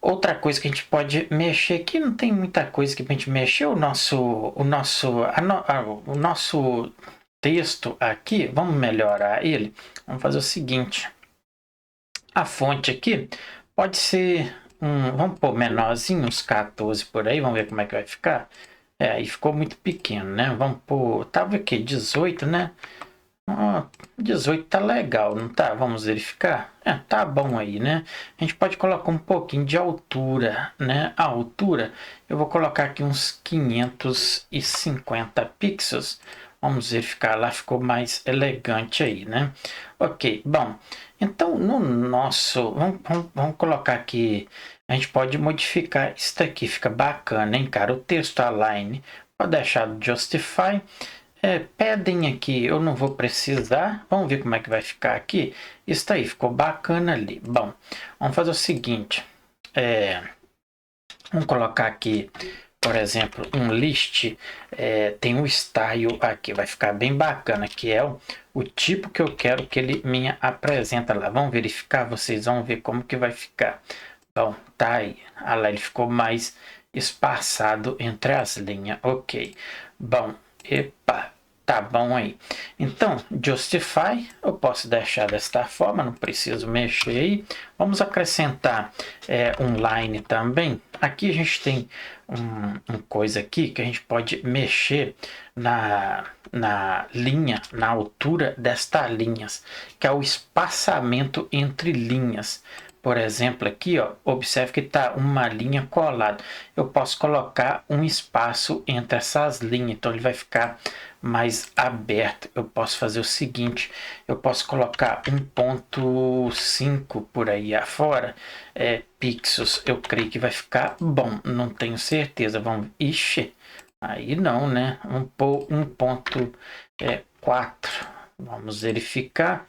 outra coisa que a gente pode mexer aqui, não tem muita coisa que a gente mexer, o nosso texto aqui, vamos melhorar ele. Vamos fazer o seguinte, a fonte aqui pode ser vamos pôr menorzinho, uns 14 por aí, vamos ver como é que vai ficar. Aí ficou muito pequeno, né? Vamos pôr, tava aqui 18, né? 18 tá legal, não tá? Vamos verificar. Tá bom aí, né? A gente pode colocar um pouquinho de altura, né? A altura, eu vou colocar aqui uns 550 pixels. Vamos verificar lá, ficou mais elegante aí, né? Ok, bom. Então, no nosso... Vamos colocar aqui... A gente pode modificar isso aqui, fica bacana, hein, cara? O texto align, pode deixar do justify. pedem aqui, eu não vou precisar. Vamos ver como é que vai ficar aqui. Isso aí, ficou bacana ali. Bom, vamos fazer o seguinte. Vamos colocar aqui, por exemplo, um list. Tem um style aqui, vai ficar bem bacana, que é o tipo que eu quero que ele me apresenta lá. Vamos verificar, vocês vão ver como que vai ficar. Bom, tá aí. Ah lá, ele ficou mais espaçado entre as linhas. Ok. Bom, epa, tá bom aí. Então, Justify, eu posso deixar desta forma, não preciso mexer aí. Vamos acrescentar um line também. Aqui a gente tem uma coisa aqui que a gente pode mexer na linha, na altura destas linhas, que é o espaçamento entre linhas. Por exemplo, aqui, ó, observe que está uma linha colada. Eu posso colocar um espaço entre essas linhas, então ele vai ficar mais aberto. Eu posso fazer o seguinte, eu posso colocar 1.5 por aí afora, pixels. Eu creio que vai ficar bom, não tenho certeza. Vamos, ixi, aí não, né? 1.4. Vamos verificar.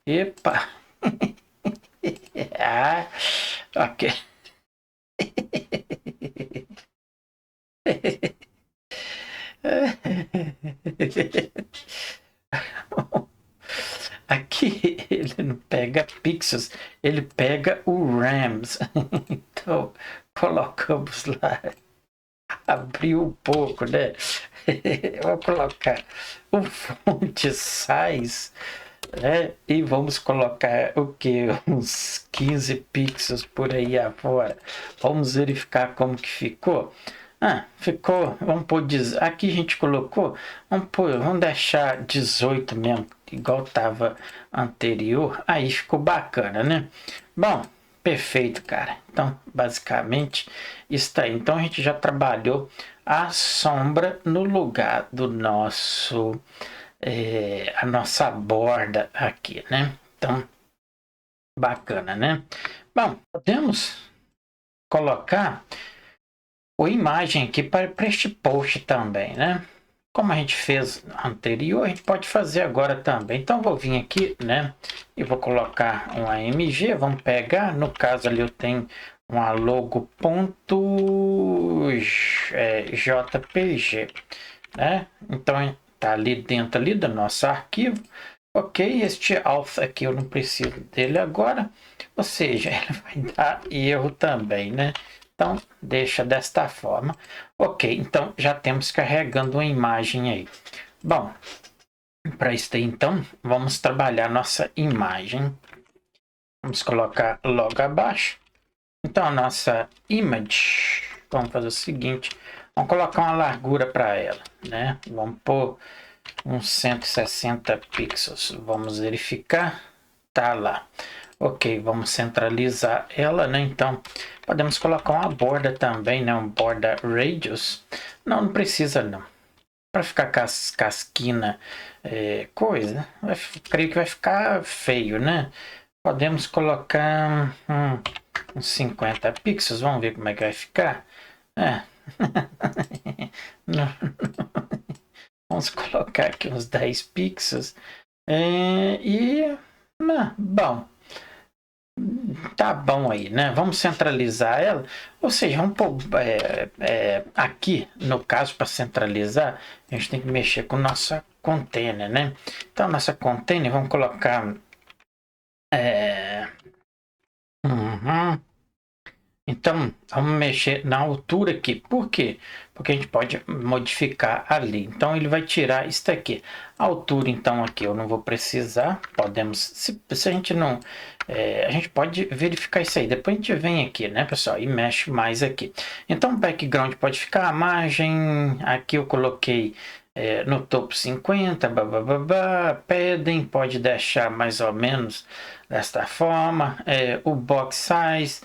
Epa! Ah, ok. Aqui ele não pega pixels, ele pega o RAMs. Então, colocamos lá, abriu um pouco, né? Vou colocar o font size. E vamos colocar o que? Uns 15 pixels por aí afora. Vamos verificar como que ficou. Ficou, vamos pôr, aqui a gente colocou, vamos deixar 18 mesmo, igual estava anterior. Aí ficou bacana, né? Bom, perfeito, cara. Então, basicamente, isso aí. Então, a gente já trabalhou a sombra no lugar do nosso... a nossa borda aqui, né? Então, bacana, né? Bom, podemos colocar a imagem aqui para este post também, né? Como a gente fez anterior, a gente pode fazer agora também. Então, vou vir aqui, né? E vou colocar um AMG. Vamos pegar, no caso ali eu tenho uma logo.jpg, né? Então, tá ali dentro ali do nosso arquivo. Ok, este alpha aqui eu não preciso dele agora, ou seja, ele vai dar erro também, né? Então, deixa desta forma. Ok, então já temos carregando uma imagem aí. Bom, para isso aí, então, vamos trabalhar nossa imagem. Vamos colocar logo abaixo. Então, a nossa image, vamos fazer o seguinte, vamos colocar uma largura para ela, né? Vamos pôr uns 160 pixels. Vamos verificar. Tá lá. Ok, vamos centralizar ela, né? Então, podemos colocar uma borda também, né? Um borda radius. Não precisa não. Para ficar casquina, coisa, creio que vai ficar feio, né? Podemos colocar uns 50 pixels. Vamos ver como é que vai ficar. Não. Vamos colocar aqui uns 10 pixels. Bom, tá bom aí, né? Vamos centralizar ela. Ou seja, vamos pôr, aqui, no caso, para centralizar, a gente tem que mexer com nossa container, né? Então, nossa container, vamos colocar... Então, vamos mexer na altura aqui. Por quê? Porque a gente pode modificar ali. Então, ele vai tirar isso aqui. A altura, então, aqui eu não vou precisar. Podemos, se a gente não... a gente pode verificar isso aí. Depois a gente vem aqui, né, pessoal? E mexe mais aqui. Então, o background pode ficar a margem. Aqui eu coloquei no topo 50, padding, pode deixar mais ou menos desta forma. O box size...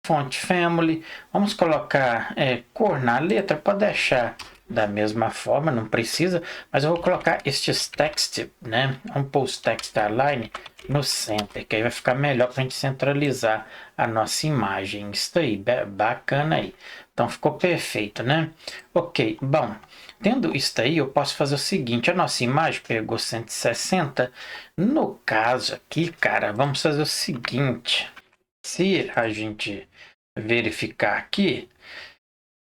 Font Family, vamos colocar cor na letra para deixar da mesma forma, não precisa, mas eu vou colocar estes text, né? Vamos pôr os text align no center, que aí vai ficar melhor para a gente centralizar a nossa imagem. Isso aí, bacana aí. Então ficou perfeito, né? Ok, bom, tendo isso aí, eu posso fazer o seguinte: a nossa imagem pegou 160. No caso aqui, cara, vamos fazer o seguinte: se a gente verificar aqui,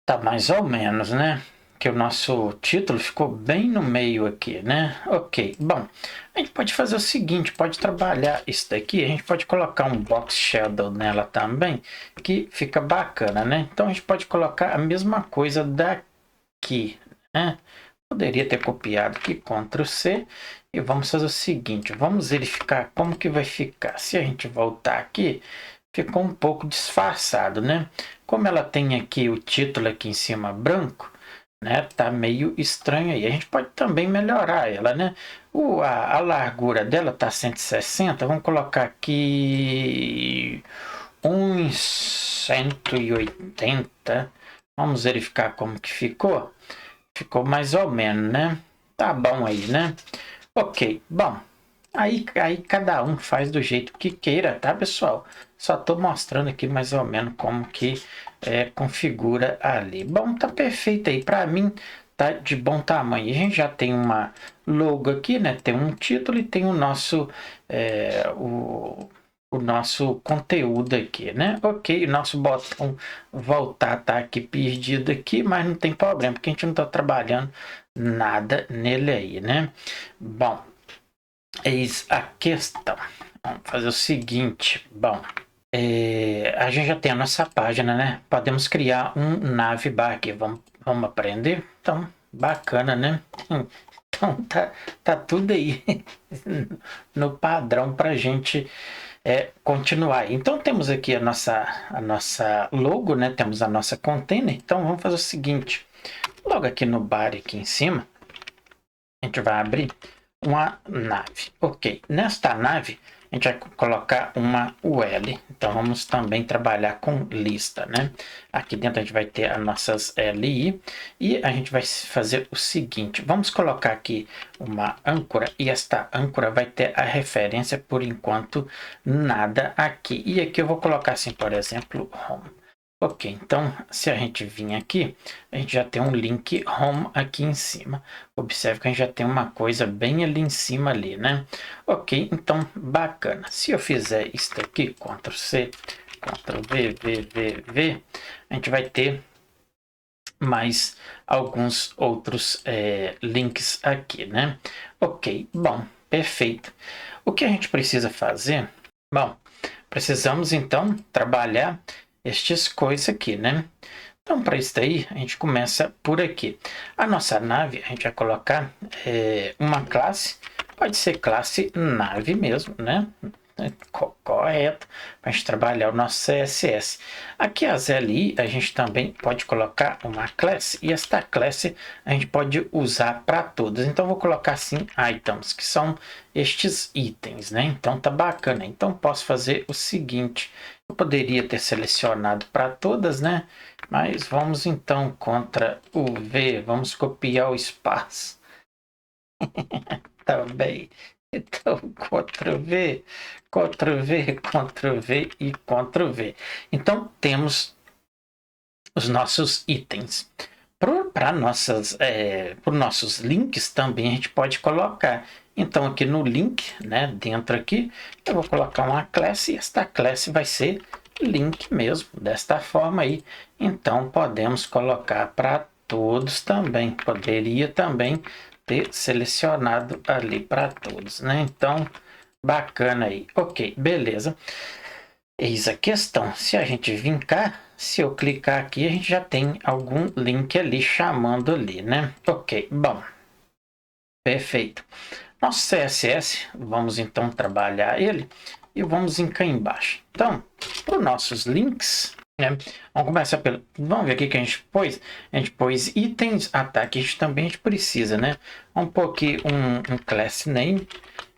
tá mais ou menos, né? Que o nosso título ficou bem no meio aqui, né? Ok, bom, a gente pode fazer o seguinte, pode trabalhar isso daqui, a gente pode colocar um box shadow nela também, que fica bacana, né? Então a gente pode colocar a mesma coisa daqui, né? Poderia ter copiado aqui, Ctrl C, e vamos fazer o seguinte, vamos verificar como que vai ficar. Se a gente voltar aqui, ficou um pouco disfarçado, né? Como ela tem aqui o título aqui em cima branco, né? Tá meio estranho aí. A gente pode também melhorar ela, né? A largura dela tá 160. Vamos colocar aqui uns 180. Vamos verificar como que ficou. Ficou mais ou menos, né? Tá bom aí, né? Ok, bom. Aí cada um faz do jeito que queira, tá, pessoal? Só tô mostrando aqui mais ou menos como que configura ali. Bom, tá perfeito aí. Para mim, tá de bom tamanho. A gente já tem uma logo aqui, né? Tem um título e tem o nosso, o nosso conteúdo aqui, né? Ok, o nosso botão voltar tá aqui perdido aqui, mas não tem problema, porque a gente não tá trabalhando nada nele aí, né? Bom, eis a questão. Vamos fazer o seguinte. Bom, a gente já tem a nossa página, né? Podemos criar um navbar aqui. Vamos aprender? Então, bacana, né? Então, tá tudo aí no padrão para a gente continuar. Então, temos aqui a nossa logo, né? Temos a nossa container. Então, vamos fazer o seguinte. Logo aqui no bar, aqui em cima, a gente vai abrir uma nave. Ok, nesta nave a gente vai colocar uma UL. Então vamos também trabalhar com lista, né? Aqui dentro a gente vai ter as nossas LI e a gente vai fazer o seguinte: vamos colocar aqui uma âncora e esta âncora vai ter a referência por enquanto nada aqui. E aqui eu vou colocar assim, por exemplo, home. Ok, então se a gente vir aqui, a gente já tem um link home aqui em cima. Observe que a gente já tem uma coisa bem ali em cima ali, né? Ok, então bacana. Se eu fizer isso aqui, Ctrl C, Ctrl V, a gente vai ter mais alguns outros links aqui, né? Ok, bom, perfeito. O que a gente precisa fazer? Bom, precisamos então trabalhar estas coisas aqui, né? Então, para isso daí, a gente começa por aqui. A nossa nave, a gente vai colocar uma classe, pode ser classe nave mesmo, né? Correto, para a gente trabalhar o nosso CSS. Aqui as LI, a gente também pode colocar uma classe, e esta classe a gente pode usar para todas. Então, vou colocar assim, items, que são estes itens, né? Então, tá bacana. Então, posso fazer o seguinte, eu poderia ter selecionado para todas, né? Mas vamos então contra o V, vamos copiar o espaço também. Então, Ctrl V, Ctrl V, Ctrl V e Ctrl V. Então, temos os nossos itens. Para nossos links também a gente pode colocar. Então, aqui no link, né, dentro aqui, eu vou colocar uma classe e esta classe vai ser link mesmo, desta forma aí. Então, podemos colocar para todos também. Poderia também ter selecionado ali para todos, né? Então, bacana aí. Ok, beleza. Eis a questão. Se a gente vir cá, se eu clicar aqui, a gente já tem algum link ali chamando ali, né? Ok, bom. Perfeito. Nosso CSS, vamos então trabalhar ele e vamos em cá embaixo. Então, para os nossos links, né? Vamos começar pelo... Vamos ver aqui que a gente pôs. A gente pôs itens. Ah, tá. Aqui a gente precisa, né? Vamos pôr aqui um class name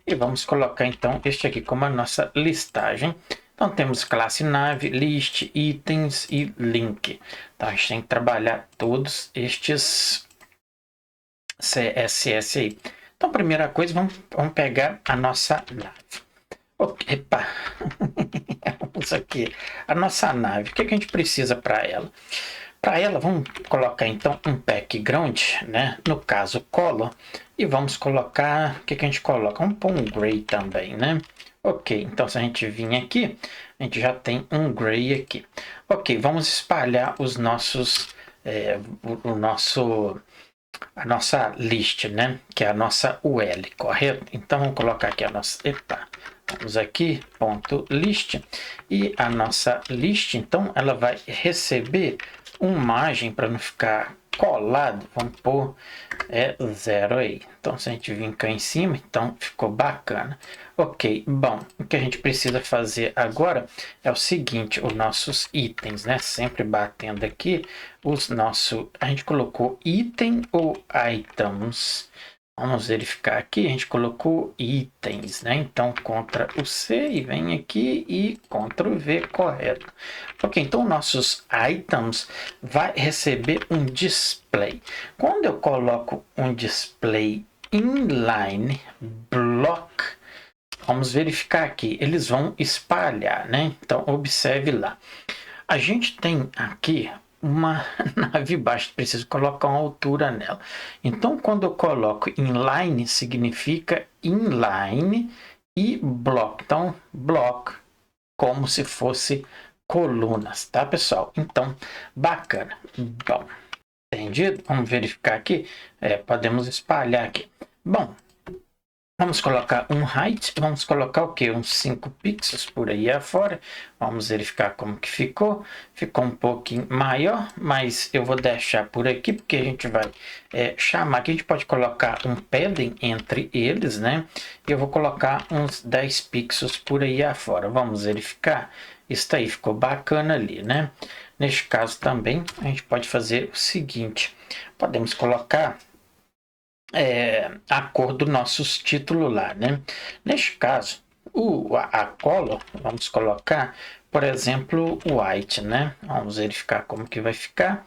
e vamos colocar então este aqui como a nossa listagem. Então temos classe nave, list, itens e link. Então a gente tem que trabalhar todos estes CSS aí. Então, primeira coisa, vamos pegar a nossa nave. Epa, isso aqui, a nossa nave. O que a gente precisa para ela? Para ela, vamos colocar então um background, né? No caso, color. E vamos colocar, o que a gente coloca? Vamos pôr um gray também, né? Ok, então se a gente vir aqui, a gente já tem um gray aqui. Ok, vamos espalhar os nossos, a nossa list, né? Que é a nossa UL, correto? Então vamos colocar aqui a nossa, vamos aqui, ponto list, e a nossa list, então ela vai receber uma margem para não ficar colado, vamos pôr 0 aí. Então se a gente vir cá em cima, então ficou bacana. Ok, bom, o que a gente precisa fazer agora é o seguinte, os nossos itens, né? Sempre batendo aqui, a gente colocou item ou items? Vamos verificar aqui, a gente colocou itens, né? Então, Ctrl o C e vem aqui e Ctrl V, correto. Ok, então nossos items vai receber um display. Quando eu coloco um display inline block, vamos verificar aqui, eles vão espalhar, né? Então, observe lá. A gente tem aqui uma nave baixa, preciso colocar uma altura nela. Então, quando eu coloco inline, significa inline e block. Então, block, como se fosse colunas, tá, pessoal? Então, bacana. Bom, entendido? Vamos verificar aqui. Podemos espalhar aqui. Bom, vamos colocar um height, vamos colocar o que? Uns 5 pixels por aí afora. Vamos verificar como que ficou. Ficou um pouquinho maior, mas eu vou deixar por aqui, porque a gente vai chamar aqui. A gente pode colocar um padding entre eles, né? E eu vou colocar uns 10 pixels por aí afora. Vamos verificar. Isso aí ficou bacana ali, né? Neste caso também, a gente pode fazer o seguinte. Podemos colocar a cor do nossos títulos lá, né? Neste caso, a color, vamos colocar, por exemplo, white, né? Vamos verificar como que vai ficar.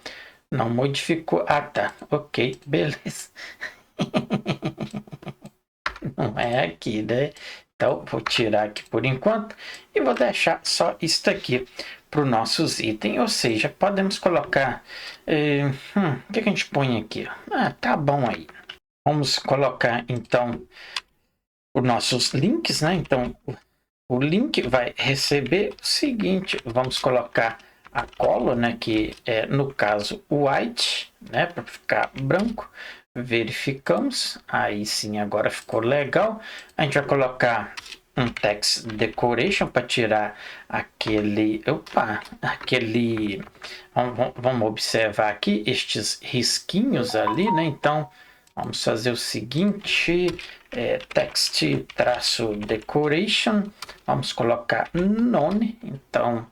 Não modificou. Ah, tá. Ok, beleza. Não é aqui, né? Então, vou tirar aqui por enquanto e vou deixar só isso aqui para os nossos itens. Ou seja, podemos colocar... o que a gente põe aqui? Ah, tá bom aí. Vamos colocar, então, os nossos links, né? Então, o link vai receber o seguinte, vamos colocar a color, né? Que é, no caso, white, né? Para ficar branco. Verificamos, aí sim, agora ficou legal. A gente vai colocar um text decoration para tirar aquele, vamos observar aqui estes risquinhos ali, né? Então, vamos fazer o seguinte, text-decoration, vamos colocar none, então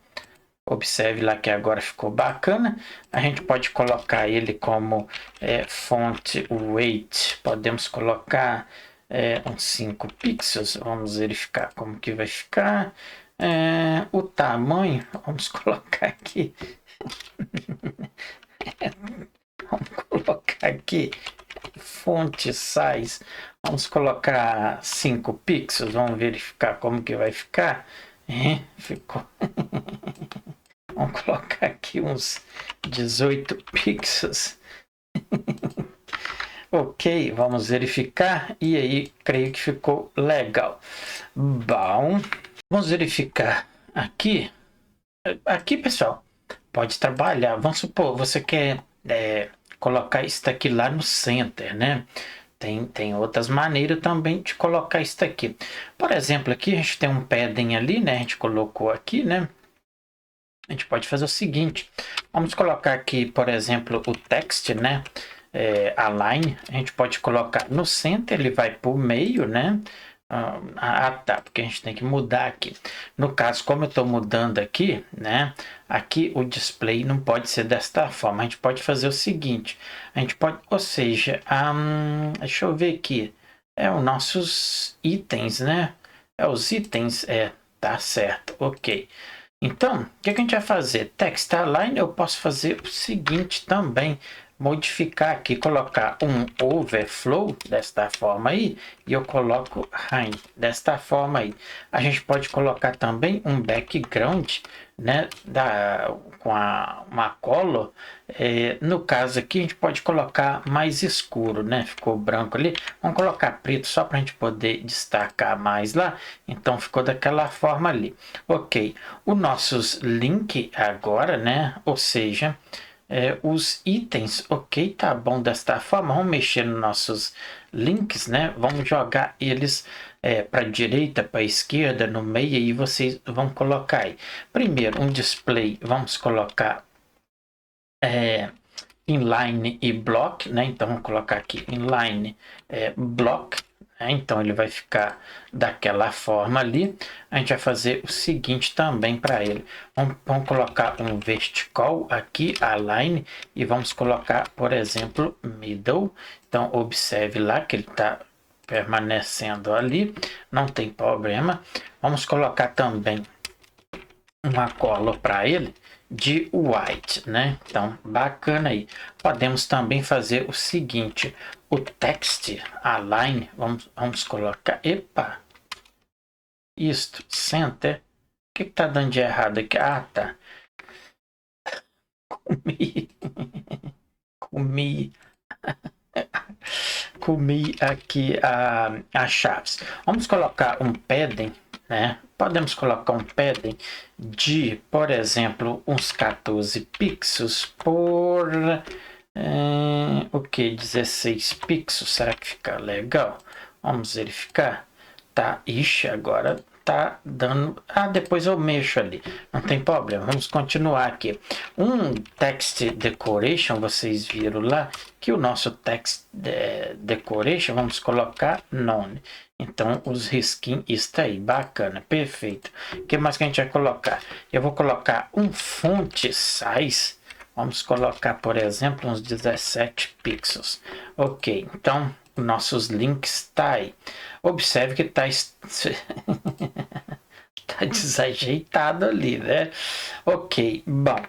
observe lá que agora ficou bacana. A gente pode colocar ele como font weight, podemos colocar uns 5 pixels, vamos verificar como que vai ficar. O tamanho, vamos colocar aqui, vamos colocar aqui font size, vamos colocar 5 pixels, vamos verificar como que vai ficar. Ficou. Vamos colocar aqui uns 18 pixels. Ok, vamos verificar. E aí, creio que ficou legal. Bom, vamos verificar aqui. Aqui, pessoal, pode trabalhar. Vamos supor, você quer colocar isso aqui lá no center, né? Tem outras maneiras também de colocar isso aqui. Por exemplo, aqui a gente tem um padding ali, né? A gente colocou aqui, né? A gente pode fazer o seguinte. Vamos colocar aqui, por exemplo, o text, né? Align. A gente pode colocar no center, ele vai para o meio, né? Tá, porque a gente tem que mudar aqui. No caso, como eu estou mudando aqui, né? Aqui o display não pode ser desta forma. A gente pode fazer o seguinte. A gente pode, ou seja, deixa eu ver aqui. Os nossos itens, né? Os itens, tá certo, ok. Então, o que a gente vai fazer? Text align, eu posso fazer o seguinte também. modificar aqui, colocar um overflow desta forma aí, e eu coloco hind desta forma aí. A gente pode colocar também um background, né, com uma color. No caso aqui a gente pode colocar mais escuro, né? Ficou branco ali, vamos colocar preto só para a gente poder destacar mais lá. Então ficou daquela forma ali. Ok, os nossos link agora, né? Ou seja, os itens, ok, tá bom desta forma. Vamos mexer nos nossos links, né? Vamos jogar eles para a direita, para a esquerda, no meio, e vocês vão colocar aí. Primeiro, um display, vamos colocar inline e block, né? Então vamos colocar aqui inline block, né? Então ele vai ficar daquela forma ali. A gente vai fazer o seguinte também para ele. Vamos colocar um vertical aqui, align, e vamos colocar, por exemplo, middle. Então observe lá que ele está permanecendo ali, não tem problema. Vamos colocar também uma color para ele de white, né? Então, bacana aí. Podemos também fazer o seguinte, o text align, vamos colocar, epa, isto, center, o que tá dando de errado aqui? Ah, tá. Comi aqui as chaves. Vamos colocar um padding, né? Podemos colocar um padding de, por exemplo, uns 14 pixels por o que? 16 pixels. Será que fica legal? Vamos verificar. Tá, ixi, agora tá dando. Ah, depois eu mexo ali, não tem problema. Vamos continuar aqui. Um text decoration, vocês viram lá que o nosso text decoration, vamos colocar none. Então os risquinhos está aí, bacana, perfeito. O que mais que a gente vai colocar? Eu vou colocar um font size. Vamos colocar, por exemplo, uns 17 pixels. Ok, então nossos links tá aí. Observe que tá tá desajeitado ali, né? Ok, bom,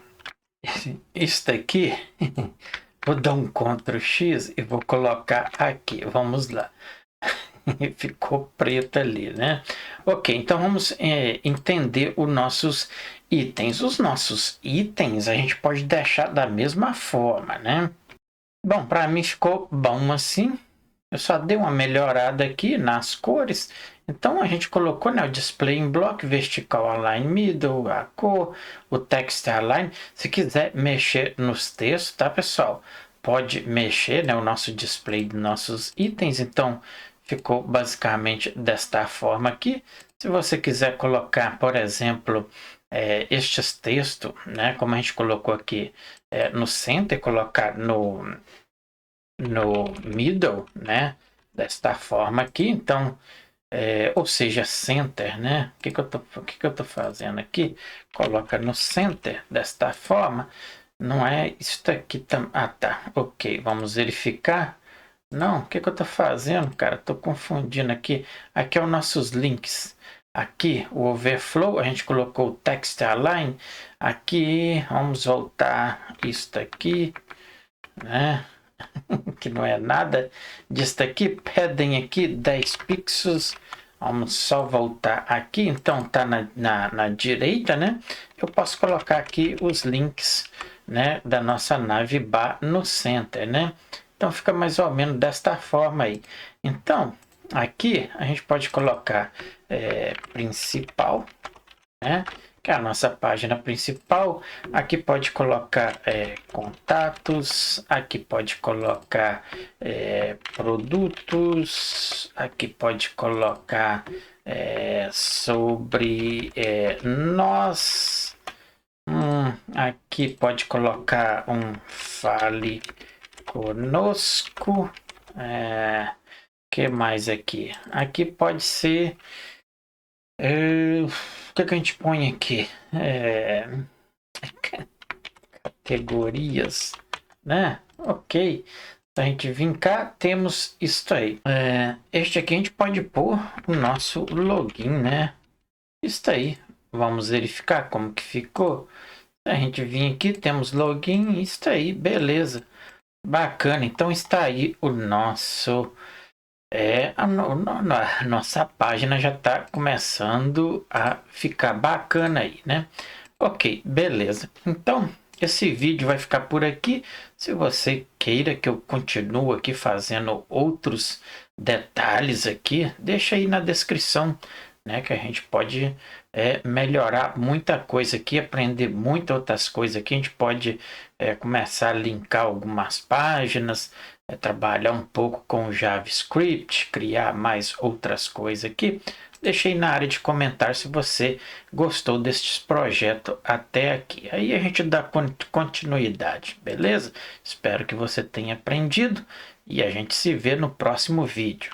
isso daqui vou dar um Ctrl X e vou colocar aqui. Vamos lá. Ficou preto ali, né? Ok, então vamos entender os nossos itens. Os nossos itens a gente pode deixar da mesma forma, né? Bom, para mim ficou bom assim. Eu só dei uma melhorada aqui nas cores. Então a gente colocou, né, o display em block, vertical align middle, a cor, o text align. Se quiser mexer nos textos, tá, pessoal? Pode mexer, né, o nosso display dos nossos itens. Então ficou basicamente desta forma aqui. Se você quiser colocar, por exemplo, estes textos, né, como a gente colocou aqui no center, colocar no middle, né, desta forma aqui. Então, ou seja, center, né? O que eu tô fazendo aqui? Coloca no center desta forma. Não é isso aqui também. Ah, tá. Ok, vamos verificar. Não, o que eu tô fazendo, cara? Tô confundindo aqui. Aqui é os nossos links. Aqui, o overflow, a gente colocou o text align. Aqui, vamos voltar isso aqui, né? Que não é nada disso aqui. Pedem aqui 10 pixels. Vamos só voltar aqui. Então tá na direita, né? Eu posso colocar aqui os links, né, da nossa nave bar no center, né? Então fica mais ou menos desta forma aí. Então aqui a gente pode colocar principal, né? Que é a nossa página principal. Aqui pode colocar contatos, aqui pode colocar produtos, aqui pode colocar sobre nós. Aqui pode colocar um fale conosco. Que mais aqui? Aqui pode ser o que a gente põe aqui? Categorias, né? Ok. Se a gente vir cá, temos isso aí. Este aqui a gente pode pôr o nosso login, né? Isso aí. Vamos verificar como que ficou. Se a gente vir aqui, temos login, isso aí, beleza. Bacana, então está aí o nosso. A nossa página já está começando a ficar bacana aí, né? Ok, beleza. Então, esse vídeo vai ficar por aqui. Se você queira que eu continue aqui fazendo outros detalhes aqui, deixa aí na descrição, né? Que a gente pode melhorar muita coisa aqui, aprender muitas outras coisas aqui. A gente pode começar a linkar algumas páginas, trabalhar um pouco com JavaScript, criar mais outras coisas aqui. Deixei na área de comentar se você gostou deste projeto até aqui. Aí a gente dá continuidade, beleza? Espero que você tenha aprendido e a gente se vê no próximo vídeo.